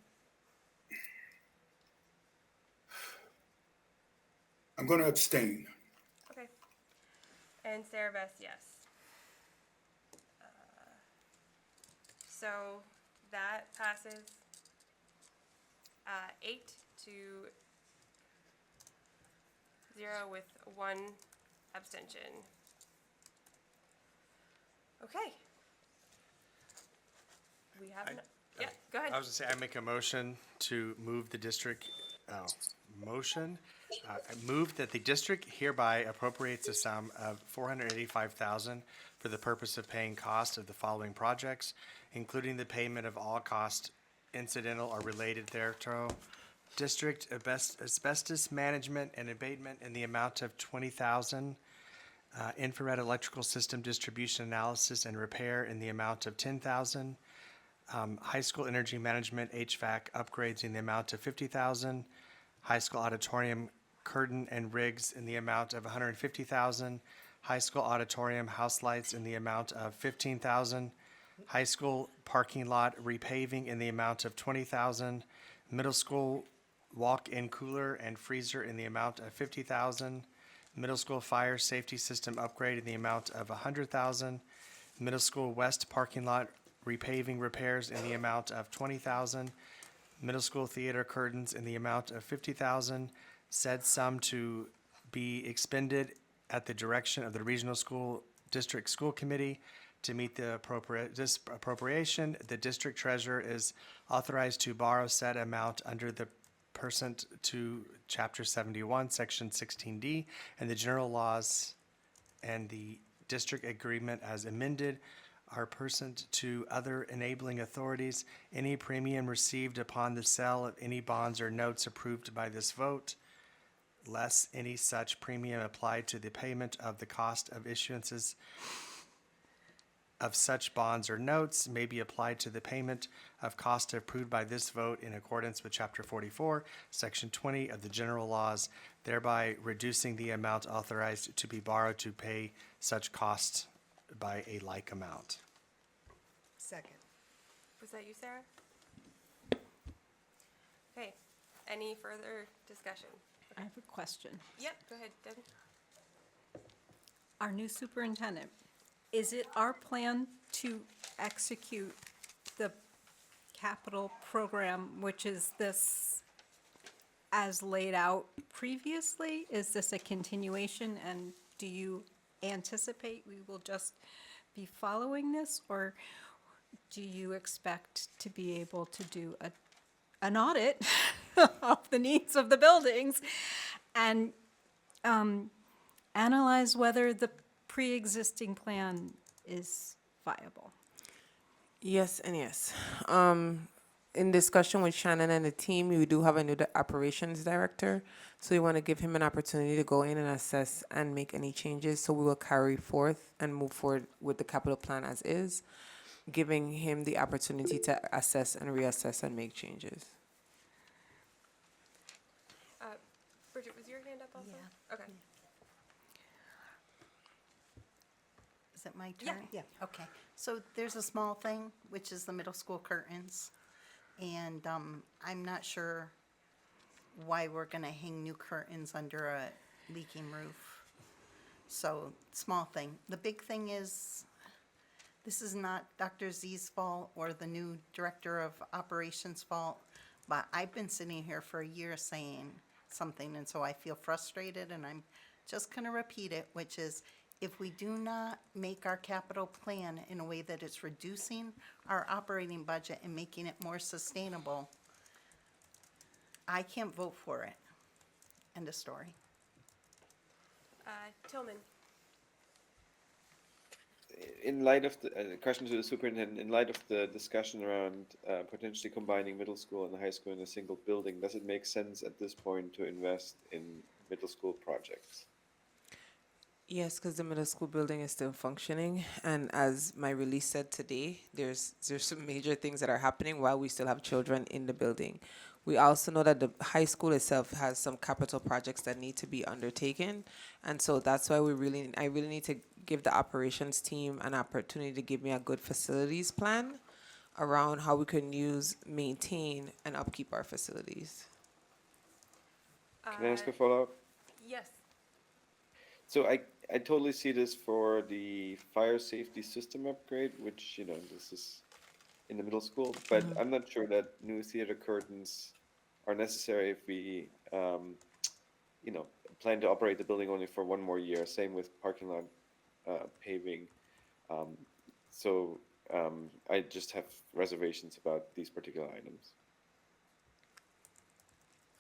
going to abstain. Okay. And Sarah Beth, yes. So that passes 8-0 with 1 abstention. Okay. We have, yeah, go ahead. I was gonna say, I make a motion to move the district, I move that the district hereby appropriates a sum of $485,000 for the purpose of paying cost of the following projects, including the payment of all costs incidental or related thereto. District asbestos management and abatement in the amount of $20,000. Infrared electrical system distribution analysis and repair in the amount of $10,000. High school energy management HVAC upgrades in the amount of $50,000. High school auditorium curtain and rigs in the amount of $150,000. High school auditorium house lights in the amount of $15,000. High school parking lot repaving in the amount of $20,000. Middle school walk-in cooler and freezer in the amount of 50,000. Middle school fire safety system upgrade in the amount of 100,000. Middle school west parking lot repaving repairs in the amount of 20,000. Middle school theater curtains in the amount of 50,000. Said sum to be expended at the direction of the regional school district school committee to meet the this appropriation. The district treasurer is authorized to borrow said amount under the percent to Chapter 71, Section 16D, and the general laws and the district agreement as amended are pursuant to other enabling authorities. Any premium received upon the sale of any bonds or notes approved by this vote, less any such premium applied to the payment of the cost of issuances of such bonds or notes may be applied to the payment of cost approved by this vote in accordance with Chapter 44, Section 20 of the general laws, thereby reducing the amount authorized to be borrowed to pay such costs by a like amount. Second. Was that you, Sarah? Okay, any further discussion? I have a question. Yep, go ahead, Deb. Our new superintendent, is it our plan to execute the capital program, which is this as laid out previously? Is this a continuation, and do you anticipate we will just be following this, or do you expect to be able to do an audit of the needs of the buildings and analyze whether the pre-existing plan is viable? Yes and yes. In discussion with Shannon and the team, we do have a new operations director. So we want to give him an opportunity to go in and assess and make any changes. So we will carry forth and move forward with the capital plan as is, giving him the opportunity to assess and reassess and make changes. Bridget, was your hand up also? Yeah. Okay. Is it my Yeah. turn? Yeah. Okay. So there's a small thing, which is the middle school curtains. And I'm not sure why we're gonna hang new curtains under a leaking roof. So, small thing. The big thing is, this is not Dr. Z's fault or the new director of operations fault, but I've been sitting here for a year saying something, and so I feel frustrated, and I'm just gonna repeat it, which is, if we do not make our capital plan in a way that it's reducing our operating budget and making it more sustainable, I can't vote for it. End of story. Tillman. In light of the question to the superintendent, in light of the discussion around potentially combining middle school and high school in a single building, does it make sense at this point to invest in middle school projects? Yes, because the middle school building is still functioning, and as my release said today, there's some major things that are happening while we still have children in the building. We also know that the high school itself has some capital projects that need to be undertaken, and so that's why I really need to give the operations team an opportunity to give me a good facilities plan around how we can use, maintain, and upkeep our facilities. Can I ask a follow-up? Yes. So I totally see this for the fire safety system upgrade, which, you know, this is in the middle school, but I'm not sure that new theater curtains are necessary if we, you know, plan to operate the building only for one more year. Same with parking lot paving. I just have reservations about these particular items.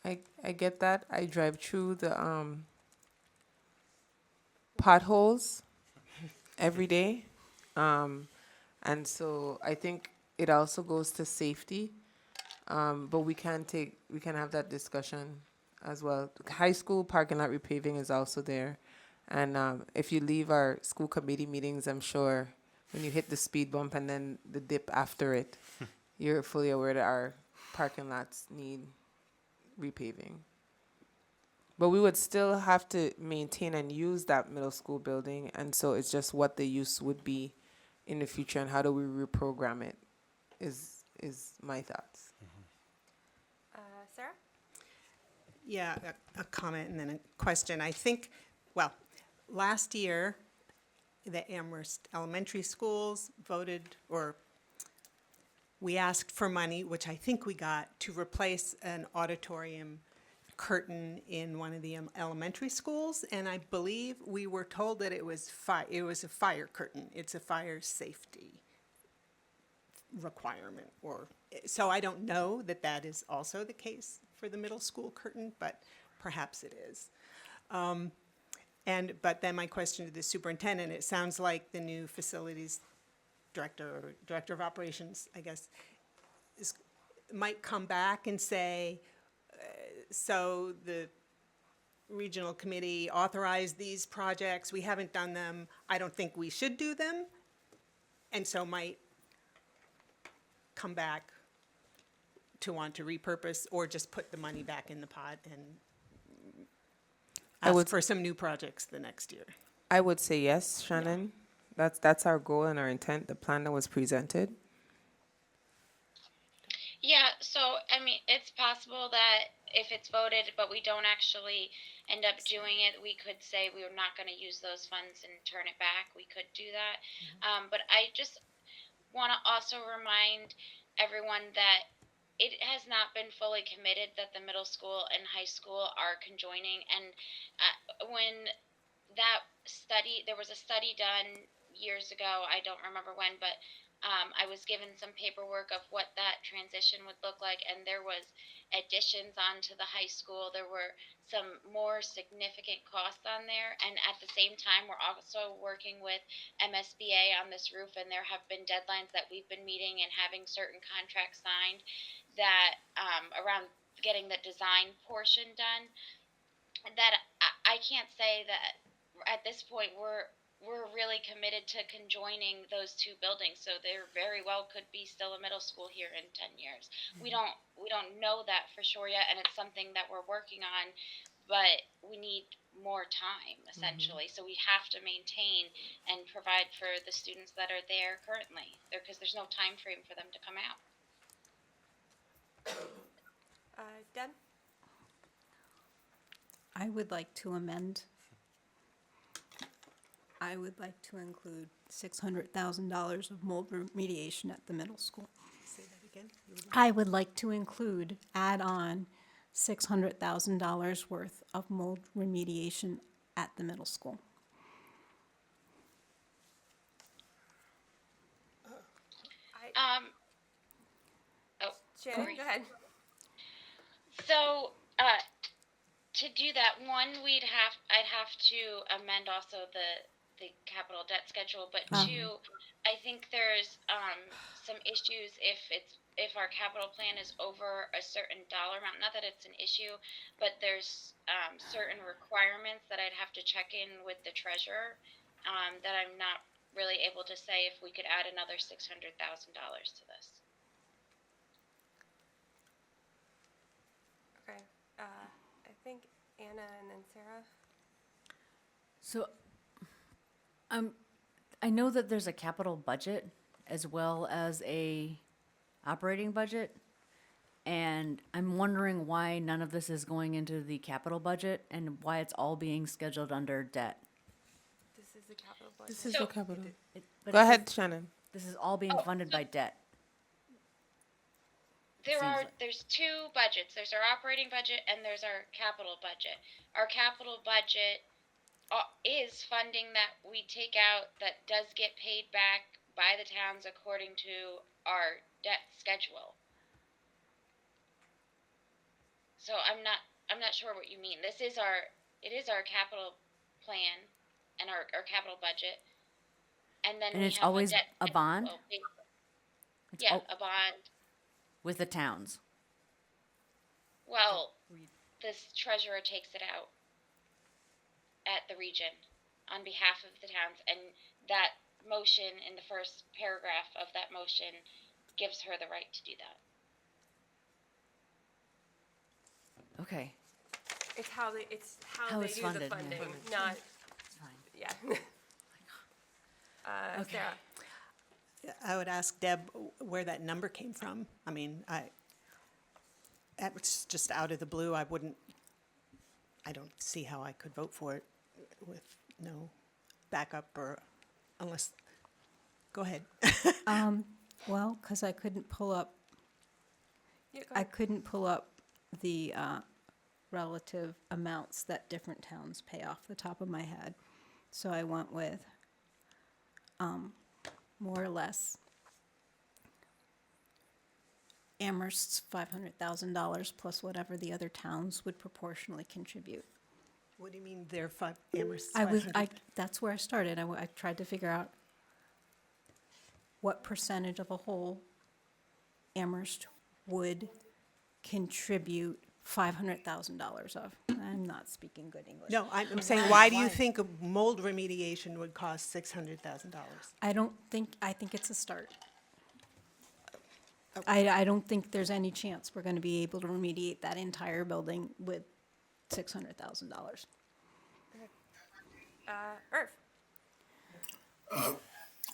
I get that. I drive through the potholes every day. And so I think it also goes to safety. But we can have that discussion as well. High school parking lot repaving is also there. And if you leave our school committee meetings, I'm sure when you hit the speed bump and then the dip after it, you're fully aware that our parking lots need repaving. But we would still have to maintain and use that middle school building, and so it's just what the use would be in the future and how do we reprogram it is my thoughts. Yeah, a comment and then a question. I think, well, last year, the Amherst Elementary Schools voted, or we asked for money, which I think we got, to replace an auditorium curtain in one of the elementary schools, and I believe we were told that it was a fire curtain. It's a fire safety requirement, or, so I don't know that that is also the case for the middle school curtain, but perhaps it is. But then my question to the superintendent, it sounds like the new facilities director, or director of operations, I guess, might come back and say, so the regional committee authorized these projects, we haven't done them, I don't think we should do them, and so might come back to want to repurpose or just put the money back in the pot and I would- ask for some new projects the next year. I would say yes, Shannon. That's our goal and our intent, the plan that was presented. Yeah, so I mean, it's possible that if it's voted, but we don't actually end up doing it, we could say we were not going to use those funds and turn it back. We could do that. But I just want to also remind everyone that it has not been fully committed that the middle school and high school are conjoining. And when there was a study done years ago, I don't remember when, but I was given some paperwork of what that transition would look like, and there was additions onto the high school. There were some more significant costs on there, and at the same time, we're also working with MSBA on this roof, and there have been deadlines that we've been meeting and having certain contracts signed that around getting the design portion done. That I can't say that at this point we're really committed to conjoining those two buildings, so there very well could be still a middle school here in 10 years. We don't know that for sure yet, and it's something that we're working on, but we need more time essentially. So we have to maintain and provide for the students that are there currently there, because there's no time frame for them to come out. Deb? I would like to amend. I would like to include $600,000 of mold remediation at the middle school. Say that again? I would like to include, add on $600,000 worth of mold remediation at the middle school. Oh, Shannon, Corey. go ahead. So, to do that, one, I'd have to amend also the capital debt schedule, but two, I think there's some issues if our capital plan is over a certain dollar amount. Not that it's an issue, but there's certain requirements that I'd have to check in with the treasurer that I'm not really able to say if we could add another $600,000 to this. Okay. I think Anna and then Sarah. So, I know that there's a capital budget as well as a operating budget, and I'm wondering why none of this is going into the capital budget and why it's all being scheduled under debt. This is the capital budget. This is So- the capital. But Go it ahead, says Shannon. This is all being funded by debt. There's two budgets. There's our operating budget and there's our capital budget. Our capital budget is funding that we take out that does get paid back by the towns according to our debt schedule. So I'm not sure what you mean. It is our capital plan and our capital budget. And then And we it's have always debt a bond? schedule. It's Yeah, all a bond. with the towns. Well, this treasurer takes it out at the region on behalf of the towns, and that motion in the first paragraph of that motion gives her the right to do that. Okay, It's how they How they it's do funded, the yeah. funding, not it's fine. yeah. Okay. Sarah. I would ask Deb where that number came from. I mean, that was just out of the blue. I wouldn't I don't see how I could vote for it with no backup or unless, go ahead. Well, because I couldn't pull up, Yeah, go I ahead. couldn't pull up the relative amounts that different towns pay off the top of my head. So I went with more or less Amherst's $500,000 plus whatever the other towns would proportionally contribute. What do you mean they're Amherst's I was, 500? that's where I started. I tried to figure out what percentage of a whole Amherst would contribute $500,000 of. I'm not speaking good English. No, I'm saying, why do you think a mold remediation would cost $600,000? I think it's a start. I don't think there's any chance we're gonna be able to remediate that entire building with $600,000. Irv.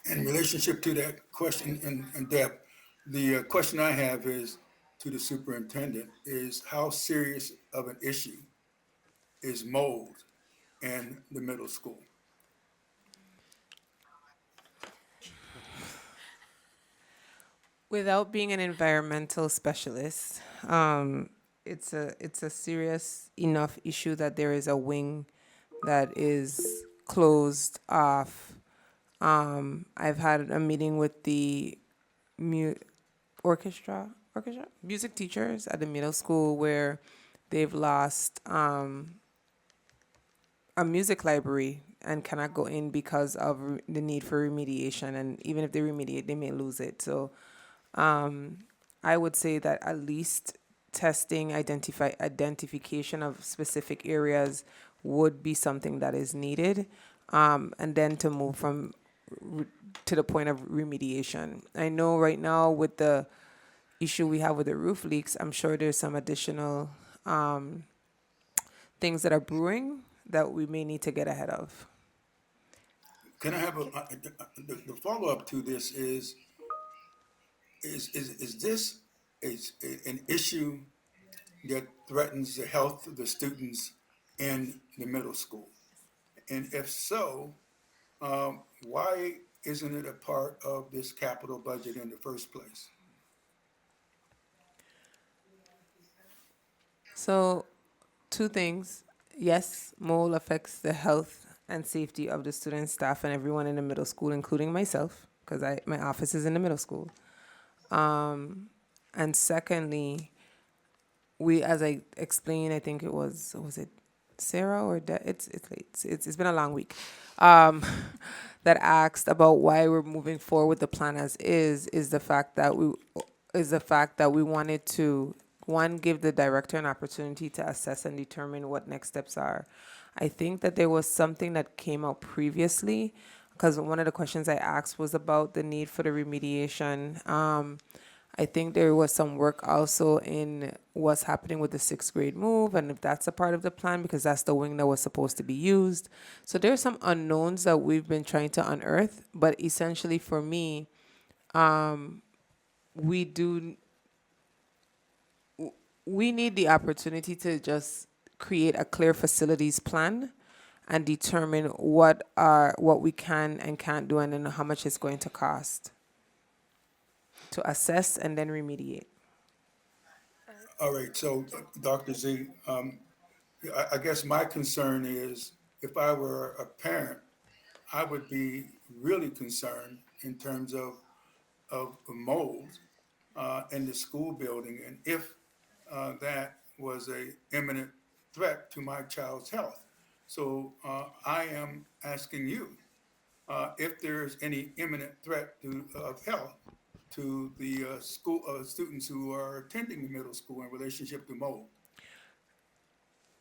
In relationship to that question in depth, the question I have is to the superintendent is how serious of an issue is mold in the middle school? Without being an environmental specialist, it's a serious enough issue that there is a wing that is closed off. I've had a meeting with the mu- orchestra, music teachers at the middle school where they've lost a music library and cannot go in because of the need for remediation. And even if they remediate, they may lose it. So I would say that at least testing, identification of specific areas would be something that is needed, and then to move from to the point of remediation. I know right now with the issue we have with the roof leaks, I'm sure there's some additional things that are brewing that we may need to get ahead of. Can I have the follow-up to this is this an issue that threatens the health of the students in the middle school? And if so, why isn't it a part of this capital budget in the first place? So, two things. Yes, mold affects the health and safety of the students, staff, and everyone in the middle school, including myself, because my office is in the middle school. And secondly, we, as I explained, I think it was it Sarah or it's late. It's been a long week. That asked about why we're moving forward with the plan as is the fact that we wanted to one give the director an opportunity to assess and determine what next steps are. I think that there was something that came out previously because one of the questions I asked was about the need for the remediation. I think there was some work also in what's happening with the sixth grade move and if that's a part of the plan because that's the wing that was supposed to be used. So there's some unknowns that we've been trying to unearth, but essentially for me, we do we need the opportunity to just create a clear facilities plan and determine what we can and can't do and then how much it's going to cost to assess and then remediate. All right, so Dr. Z, I guess my concern is if I were a parent, I would be really concerned in terms of mold in the school building, and if that was a imminent threat to my child's health. So I am asking you if there is any imminent threat of health to the school students who are attending the middle school in relationship to mold.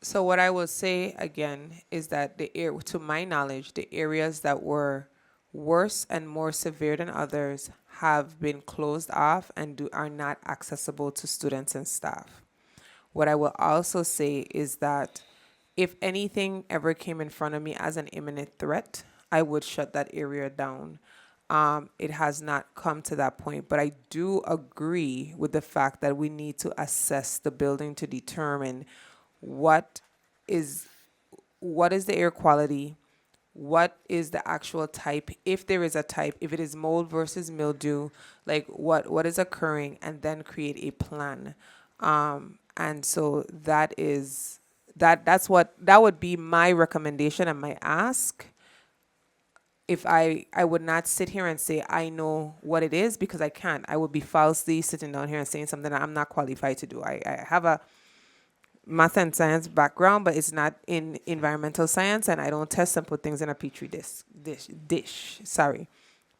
So what I will say again is that to my knowledge, the areas that were worse and more severe than others have been closed off and are not accessible to students and staff. What I will also say is that if anything ever came in front of me as an imminent threat, I would shut that area down. It has not come to that point, but I do agree with the fact that we need to assess the building to determine what what is the air quality, what is the actual type, if there is a type, if it is mold versus mildew, like what is occurring, and then create a plan. And so that would be my recommendation and my ask. If I would not sit here and say I know what it is, because I can't. I would be falsely sitting down here and saying something that I'm not qualified to do. I have a math and science background, but it's not in environmental science, and I don't test and put things in a petri dish. Sorry.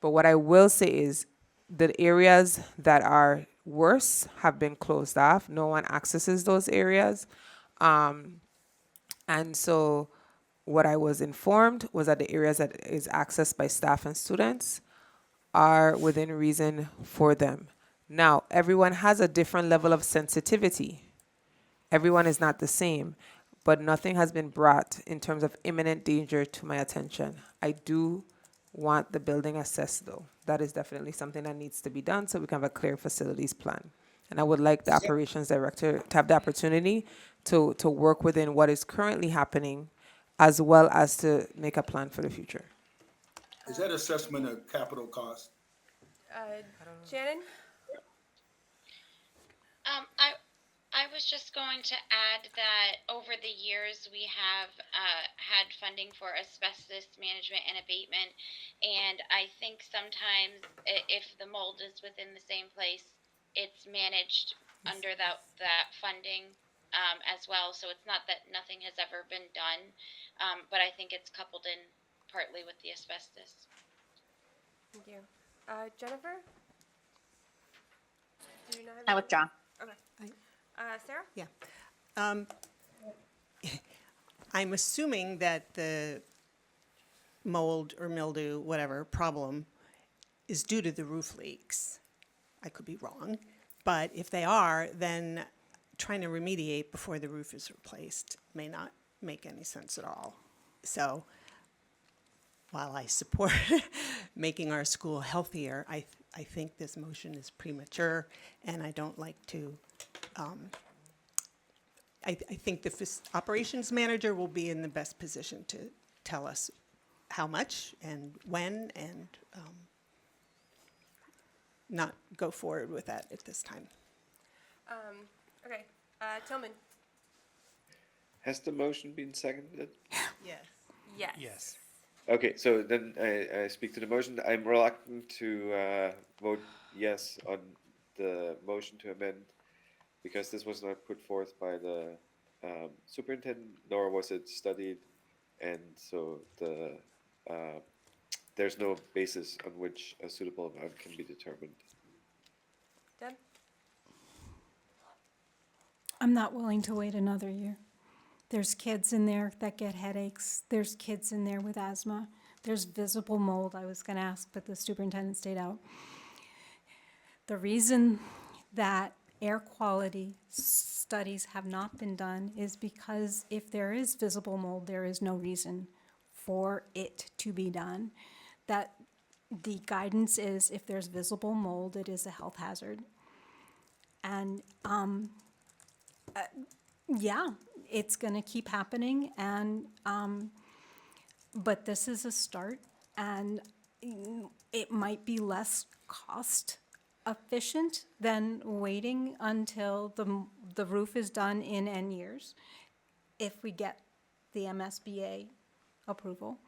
But what I will say is the areas that are worse have been closed off. No one accesses those areas. And so what I was informed was that the areas that is accessed by staff and students are within reason for them. Now, everyone has a different level of sensitivity. Everyone is not the same, but nothing has been brought in terms of imminent danger to my attention. I do want the building assessed, though. That is definitely something that needs to be done so we can have a clear facilities plan. And I would like the operations director to have the opportunity to work within what is currently happening, as well as to make a plan for the future. Is that assessment of capital cost? Shannon? I was just going to add that over the years we have had funding for asbestos management and abatement, and I think sometimes if the mold is within the same place, it's managed under that funding as well. So it's not that nothing has ever been done, but I think it's coupled in partly with the asbestos. Thank you. Jennifer? Do you not have I any- withdraw. Okay. Sarah? Yeah. I'm assuming that the mold or mildew, whatever, problem is due to the roof leaks. I could be wrong, but if they are, then trying to remediate before the roof is replaced may not make any sense at all. So while I support making our school healthier, I think this motion is premature, and I don't like to, I think the operations manager will be in the best position to tell us how much and when, and not go forward with that at this time. Okay. Tillman? Has the motion been seconded? Yes. Yes. Yes. Okay, so then I speak to the motion. I'm reluctant to vote yes on the motion to amend because this was not put forth by the superintendent, nor was it studied, and so there's no basis on which a suitable amount can be determined. Deb? I'm not willing to wait another year. There's kids in there that get headaches. There's kids in there with asthma. There's visible mold. I was going to ask, but the superintendent stayed out. The reason that air quality studies have not been done is because if there is visible mold, there is no reason for it to be done. That the guidance is if there's visible mold, it is a health hazard. And yeah, it's going to keep happening, and but this is a start, and it might be less cost efficient than waiting until the roof is done in N years if we get the MSBA approval.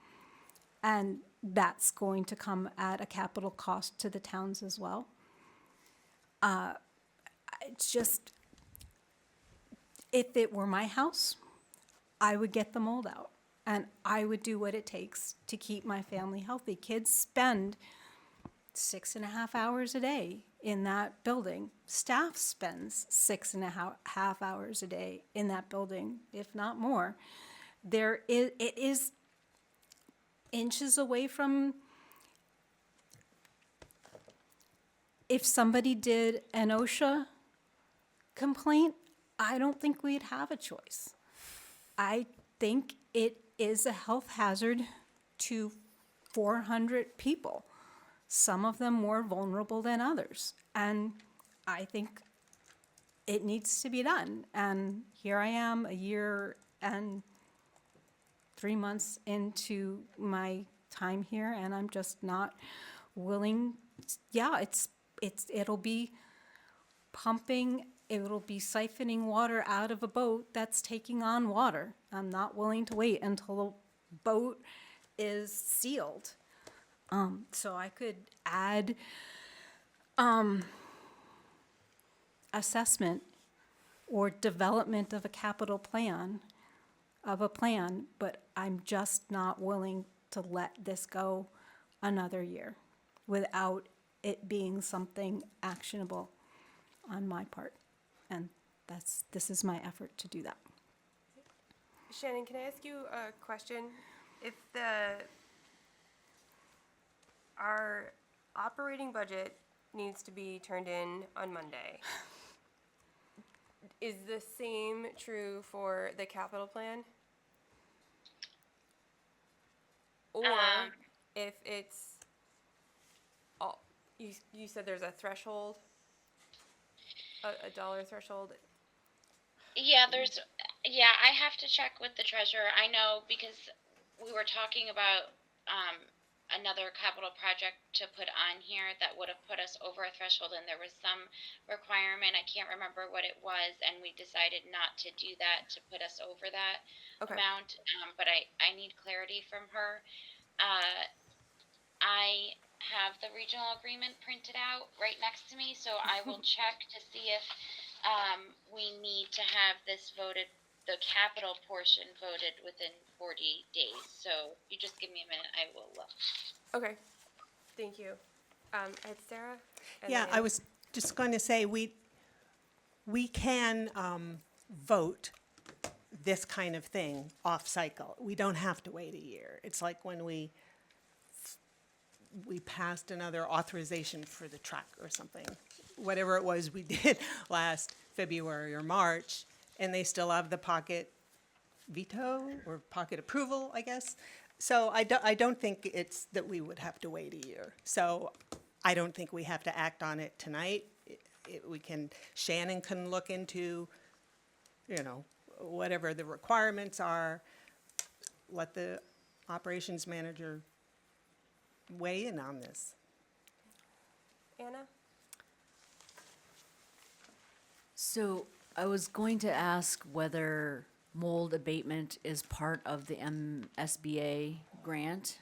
And that's going to come at a capital cost to the towns as well. It's just, if it were my house, I would get the mold out, and I would do what it takes to keep my family healthy. Kids spend 6.5 hours a day in that building. Staff spends 6.5 hours a day in that building, if not more. It is inches away from, if somebody did an OSHA complaint, I don't think we'd have a choice. I think it is a health hazard to 400 people, some of them more vulnerable than others. And I think it needs to be done. And here I am a year and 3 months into my time here, and I'm just not willing. Yeah, it'll be pumping, it'll be siphoning water out of a boat that's taking on water. I'm not willing to wait until the boat is sealed. So I could add assessment or development of a capital plan, but I'm just not willing to let this go another year without it being something actionable on my part. And this is my effort to do that. Shannon, can I ask you a question? If our operating budget needs to be turned in on Monday, is the same true for the capital plan? Or if it's, you said there's a threshold, a dollar threshold? Yeah, I have to check with the treasurer. I know because we were talking about another capital project to put on here that would have put us over a threshold, and there was some requirement. I can't remember what it was, and we decided not to do that to put us over that Okay. amount. But I need clarity from her. Uh, I have the regional agreement printed out right next to me, so I will check to see if we need to have this voted, the capital portion voted within 40 days. So you just give me a minute, I will look. Okay, thank you. I had Sarah? and Yeah, then I was just going to say, we can vote this kind of thing off-cycle. We don't have to wait a year. It's like when we passed another authorization for the truck or something, whatever it was we did last February or March, and they still have the pocket veto or pocket approval, I guess. So I don't think it's that we would have to wait a year. So I don't think we have to act on it tonight. Shannon can look into, whatever the requirements are, let the operations manager weigh in on this. Anna? So I was going to ask whether mold abatement is part of the MSBA grant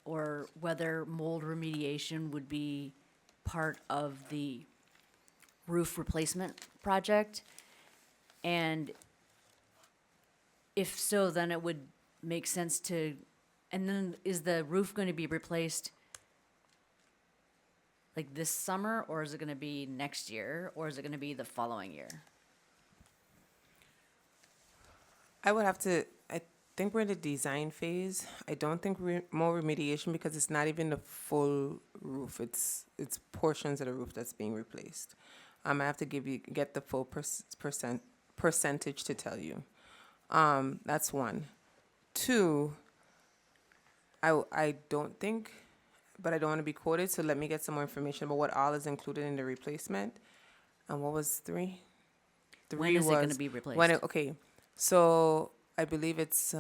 or whether mold remediation would be part of the roof replacement project. And if so, then it would make sense and then is the roof going to be replaced like this summer, or is it going to be next year, or is it going to be the following year? I think we're in the design phase. I don't think more remediation because it's not even the full roof. It's portions of the roof that's being replaced. I have to get the full percentage to tell you. That's one. Two, I don't think, but I don't want to be quoted, so let me get some more information about what all is included in the replacement. And what was three? When is it going to be replaced? Okay, so I believe it's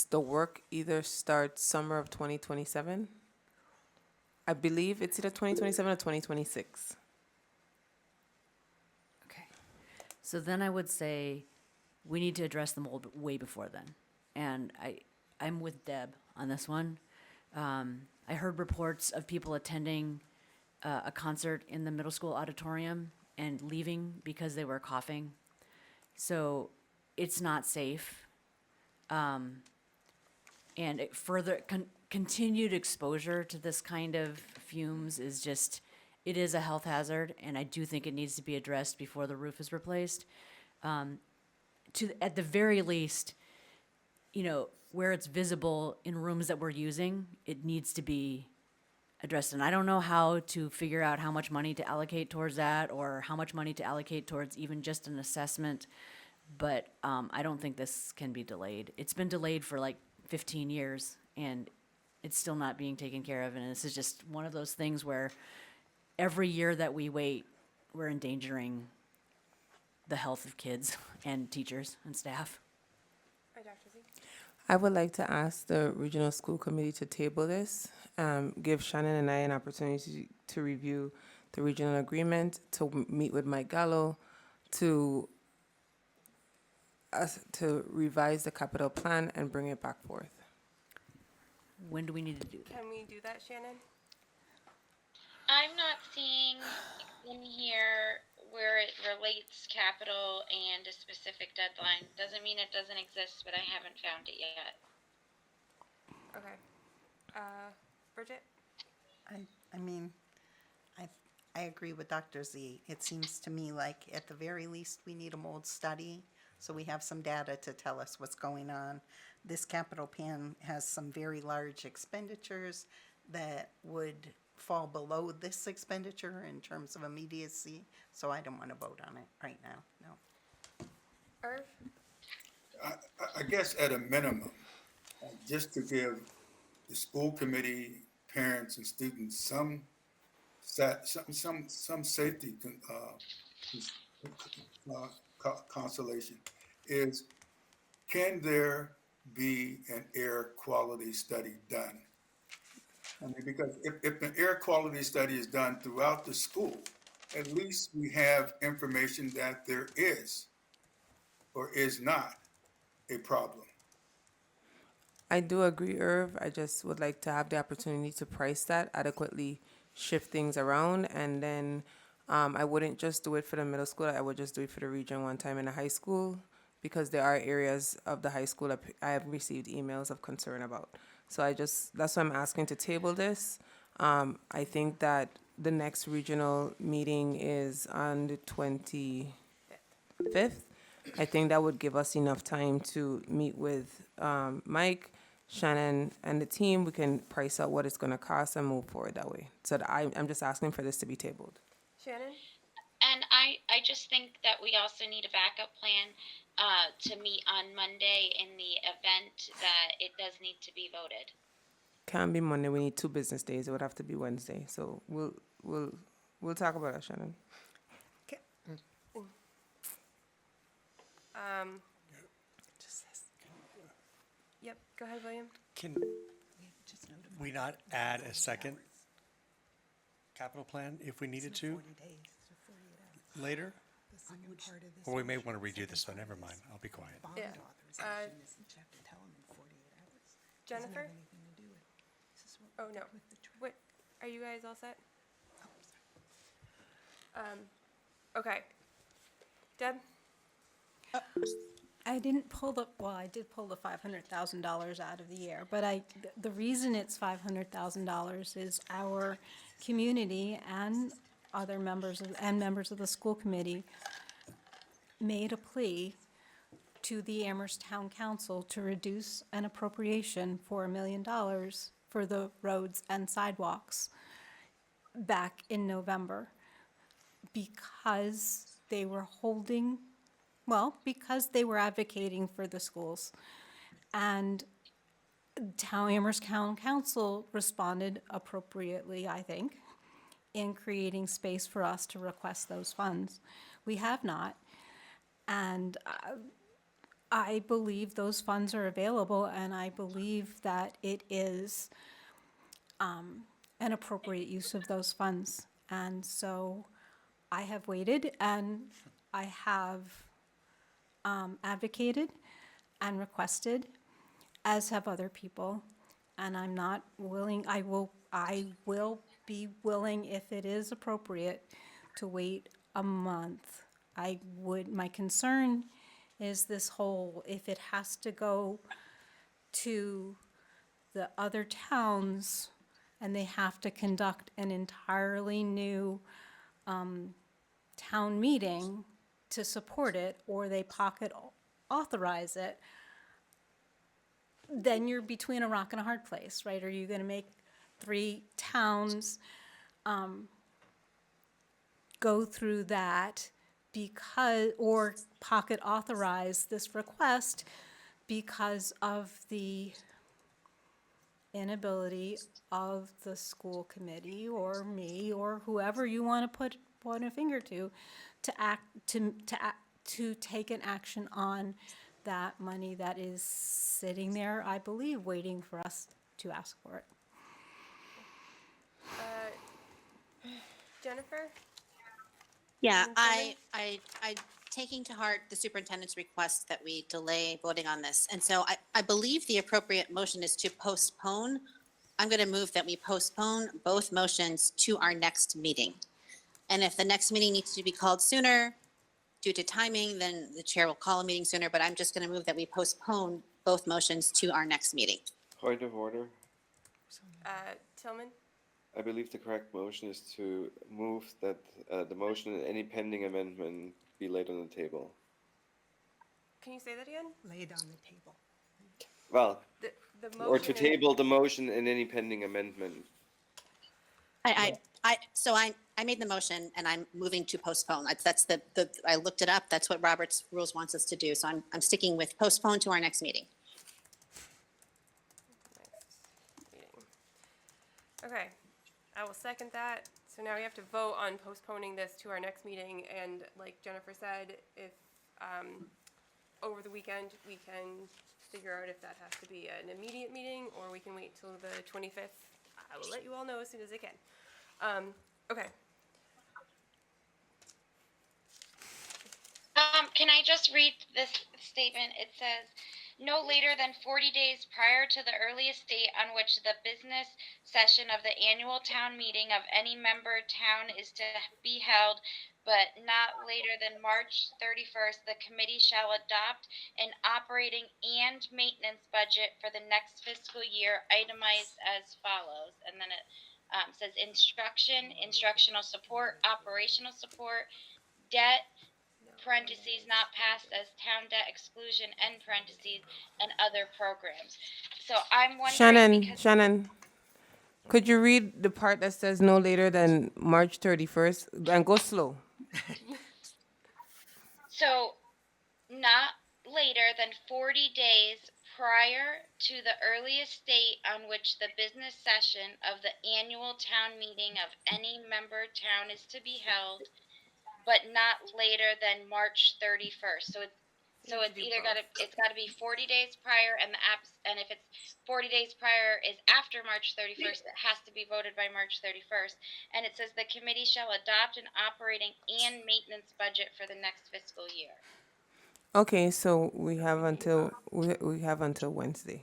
the work either starts summer of 2027. I believe it's either 2027 or 2026. Okay. So then I would say we need to address the mold way before then. And I'm with Deb on this one. I heard reports of people attending a concert in the middle school auditorium and leaving because they were coughing. So it's not safe. And continued exposure to this kind of fumes it is a health hazard, and I do think it needs to be addressed before the roof is replaced. At the very least, where it's visible in rooms that we're using, it needs to be addressed. And I don't know how to figure out how much money to allocate towards that or how much money to allocate towards even just an assessment. But I don't think this can be delayed. It's been delayed for like 15 years, and it's still not being taken care of. And this is just one of those things where every year that we wait, we're endangering the health of kids and teachers and staff. Hi, Dr. Z. I would like to ask the regional school committee to table this, give Shannon and I an opportunity to review the regional agreement, to meet with Mike Gallo, to to revise the capital plan and bring it back forth. When do we need to do that? Can we do that, Shannon? I'm not seeing in here where it relates capital and a specific deadline. Doesn't mean it doesn't exist, but I haven't found it yet. Okay. Bridget? I mean, I agree with Dr. Z. It seems to me like at the very least, we need a mold study, so we have some data to tell us what's going on. This capital plan has some very large expenditures that would fall below this expenditure in terms of immediacy, so I don't want to vote on it right now, no. Irv? I guess at a minimum, just to give the school committee, parents and students some safety consolation is, can there be an air quality study done? I mean, because if an air quality study is done throughout the school, at least we have information that there is or is not a problem. I do agree, Irv. I just would like to have the opportunity to price that adequately, shift things around, and then I wouldn't just do it for the middle school. I would just do it for the region one time in the high school, because there are areas of the high school that I have received emails of concern about. So that's why I'm asking to table this. I think that the next regional meeting is on the 25th. I think that would give us enough time to meet with Mike, Shannon, and the team. We can price out what it's going to cost and move forward that way. So I'm just asking for this to be tabled. Shannon? And I just think that we also need a backup plan to meet on Monday in the event that it does need to be voted. Can't be Monday. We need 2 business days. It would have to be Wednesday. So we'll talk about that, Shannon. Yep, go ahead, William. Can we not add a second capital plan if we needed to later? Or we may want to redo this, so never mind. I'll be quiet. Yeah. Jennifer? Oh, no. What, are you guys all set? Okay. Deb? I didn't pull I did pull the $500,000 out of the air, but the reason it's $500,000 is our community and members of the school committee made a plea to the Amherst Town Council to reduce an appropriation for $1 million for the roads and sidewalks back in November, because they were advocating for the schools. And Amherst Town Council responded appropriately, I think, in creating space for us to request those funds. We have not, and I believe those funds are available, and I believe that it is an appropriate use of those funds. And so I have waited, and I have advocated and requested, as have other people, and I'm not willing, I will be willing, if it is appropriate, to wait a month. My concern is if it has to go to the other towns and they have to conduct an entirely new town meeting to support it, or they pocket authorize it, then you're between a rock and a hard place, right? Are you going to make 3 towns go through that or pocket authorize this request because of the inability of the school committee or me or whoever you want to point a finger to take an action on that money that is sitting there, I believe, waiting for us to ask for it. Jennifer? Yeah, Tillman? I taking to heart the superintendent's request that we delay voting on this. And so I believe the appropriate motion is to postpone. I'm going to move that we postpone both motions to our next meeting. And if the next meeting needs to be called sooner due to timing, then the chair will call a meeting sooner, but I'm just going to move that we postpone both motions to our next meeting. Point of order. Tillman? I believe the correct motion is to move that the motion and any pending amendment be laid on the table. Can you say that again? Laid on the table. Well, The or to motion is- table the motion and any pending amendment. So I made the motion and I'm moving to postpone. That's I looked it up. That's what Robert's rules wants us to do. So I'm sticking with postpone to our next meeting. Next meeting. Okay, I will second that. So now we have to vote on postponing this to our next meeting, and like Jennifer said, if, over the weekend, we can figure out if that has to be an immediate meeting, or we can wait till the 25th. I will let you all know as soon as I can. Okay. Can I just read this statement? It says, no later than 40 days prior to the earliest date on which the business session of the annual town meeting of any member town is to be held, but not later than March 31st, the committee shall adopt an operating and maintenance budget for the next fiscal year, itemized as follows. And then it says instruction, instructional support, operational support, debt, parentheses, not passed as town debt exclusion, end parentheses, and other programs. So I'm wondering because Shannon, could you read the part that says no later than March 31st and go slow? so not later than 40 days prior to the earliest date on which the business session of the annual town meeting of any member town is to be held, but not later than March 31st. So You have to do both. it's gotta be 40 days prior, and and if it's 40 days prior is after March 31st, it has to be voted by March 31st. And it says the committee shall adopt an operating and maintenance budget for the next fiscal year. Okay, so we have until Wednesday.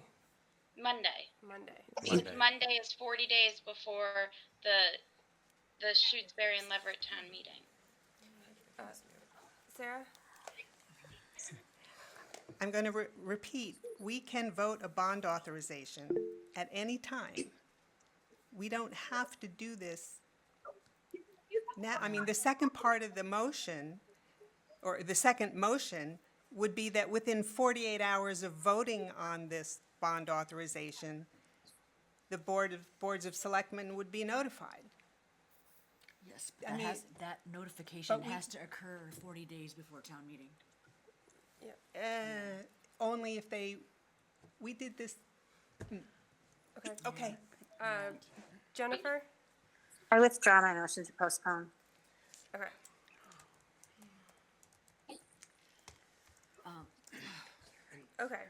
Monday. Monday. Because Monday is 40 days before the Shutesbury and Leverett town meeting. Sarah? I'm going to repeat, we can vote a bond authorization at any time. We don't have to do this now. I mean, the second part of the motion, or the second motion, would be that within 48 hours of voting on this bond authorization, the boards of selectmen would be notified. Yes, I mean, that notification but we- has to occur 40 days before town meeting. Only if we did this, Okay. okay. Jennifer? I withdraw my motion to postpone. Okay. Okay.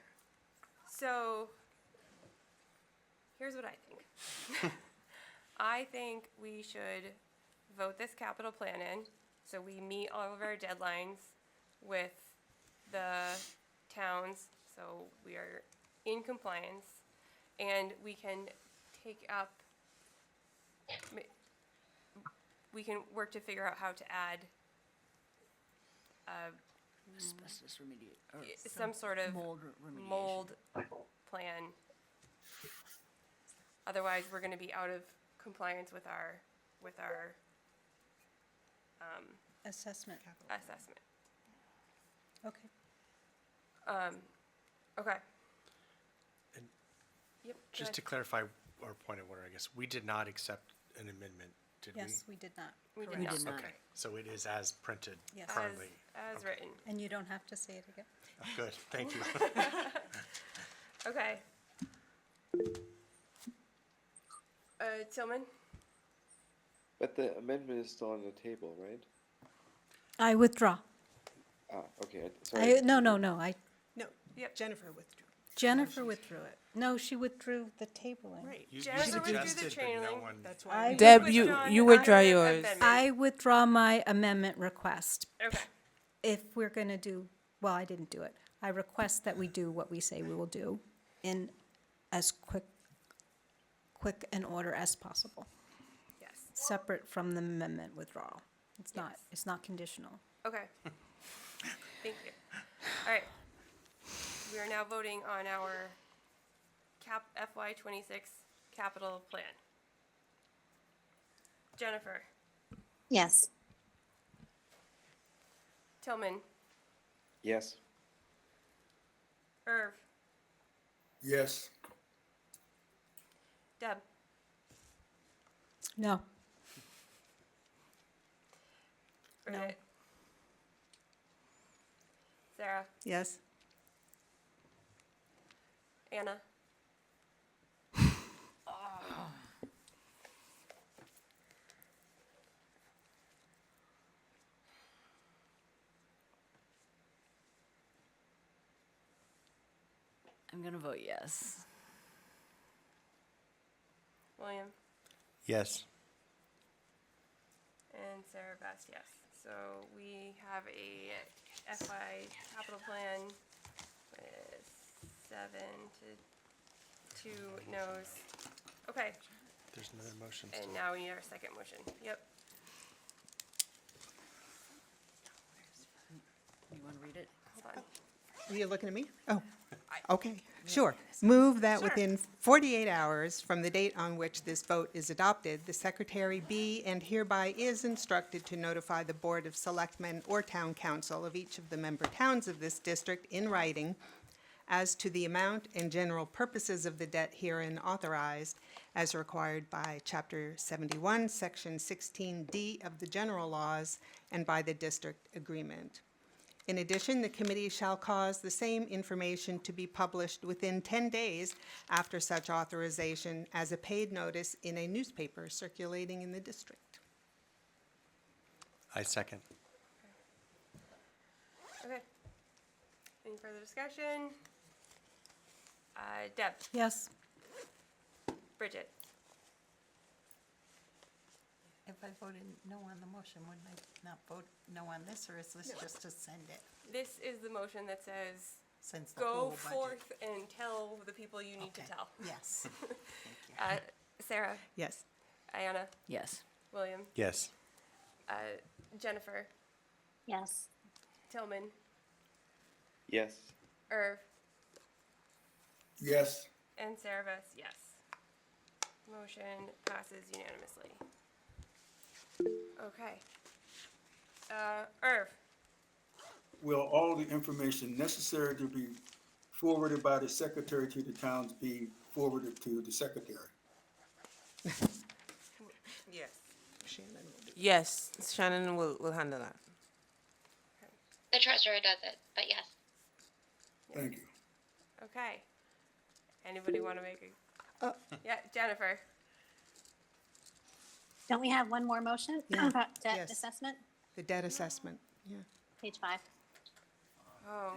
So, here's what I think. I think we should vote this capital plan in, so we meet all of our deadlines with the towns, so we are in compliance, and we can take up, we can work to figure out how to add Asbestos remediate, or some sort of mold remediation. mold plan. Otherwise, we're gonna be out of compliance with our Assessment, assessment. okay. Okay. And Yep. Just to clarify, or point of order, I guess, we did not accept an amendment, did we? Yes, we did not. We did We not. did not. Okay, so it is as printed Yes. currently. As Okay. written. And you don't have to say it again. Oh, good, thank you. Okay. Tillman? But the amendment is still on the table, right? I withdraw. Ah, okay, sorry. No, No, Yep. Jennifer withdrew. Jennifer withdrew it. No, she withdrew the tabling. Right. You Jennifer withdrew the suggested, but training. no one. That's I why. Deb, withdrawn you withdraw your yours. amendment. I withdraw my amendment request. Okay. If we're going to do, well, I didn't do it. I request that we do what we say we will do in as quick an order as possible, Yes. separate from the amendment withdrawal. It's not conditional. Okay. Thank you. All right. We are now voting on our FY26 capital plan. Jennifer, Yes. Tillman, Yes. Irv, Yes. Deb, No. Bridget, Sarah, Yes. Anna. I'm gonna vote yes. William, Yes. and Sarah Best, yes. So we have a FY capital plan with 7 to 2 no's. Okay, There's another motion. and still. now we need our second motion. Yep. You wanna read it? Hold on. Are you looking at me? Oh, okay, sure. Move that within 48 hours from the date on which this vote is adopted, the secretary be and hereby is instructed to notify the Board of Selectmen or Town Council of each of the member towns of this district in writing as to the amount and general purposes of the debt herein authorized as required by Chapter 71, Section 16D of the general laws and by the district agreement. In addition, the committee shall cause the same information to be published within 10 days after such authorization as a paid notice in a newspaper circulating in the district. I second. Okay. Any further discussion? Deb, Yes. Bridget, If I voted no on the motion, wouldn't I not vote no on this, or is this just to send it? this is the motion that says, Since the go whole budget. forth and tell the people you need to Okay. tell. Yes. Thank you. Sarah, Yes. Ayanna, Yes. William, Yes. Jennifer, Yes. Tillman, Yes. Irv, Yes. and Sarah Best, yes. Motion passes unanimously. Okay. Irv, Will all the information necessary to be forwarded by the secretary to the towns be forwarded to the secretary? Yes. Shannon will do. Yes, Shannon will handle that. The treasurer does it, but yes. Thank you. okay. Anybody want to make a? Yeah, Jennifer. Don't we have one more motion Yeah. about debt Yes. assessment? The debt assessment, yeah. Page 5. Oh,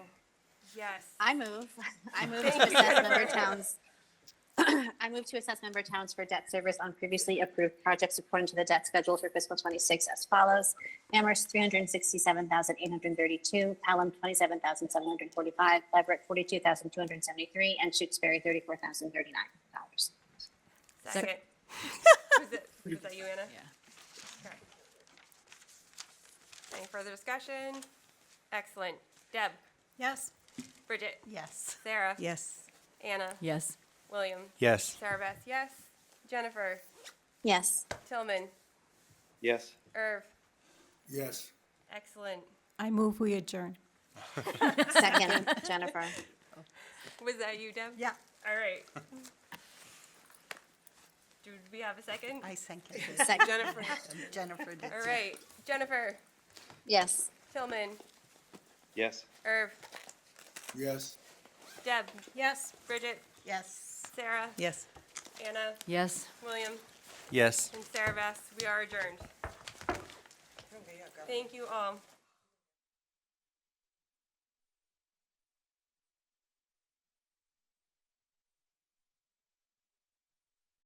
yes. I move to Thank you, assess member Jennifer. towns. I move to assess member towns for debt service on previously approved projects according to the debt schedule for fiscal 26 as follows. Amherst, $367,832, Pelham, $27,745, Leverett, $42,273, and Shutesbury, $34,039. Second. Was that you, Anna? Yeah. Okay. Any further discussion? Excellent. Deb, Yes. Bridget, Yes. Sarah, Yes. Anna, Yes. William, Yes. Sarah Beth, yes. Jennifer, Yes. Tillman, Yes. Irv, Yes. excellent. I move we adjourn. Second, Jennifer. Was that you, Deb? Yeah. All right. Do we have a second? I seconded. Second. Jennifer. Jennifer did. All right. Jennifer, Yes. Tillman, Yes. Irv, Yes. Deb, Yes. Bridget, Yes. Sarah, Yes. Anna, Yes. William, Yes. and Sarah Beth. We are adjourned. Thank you all.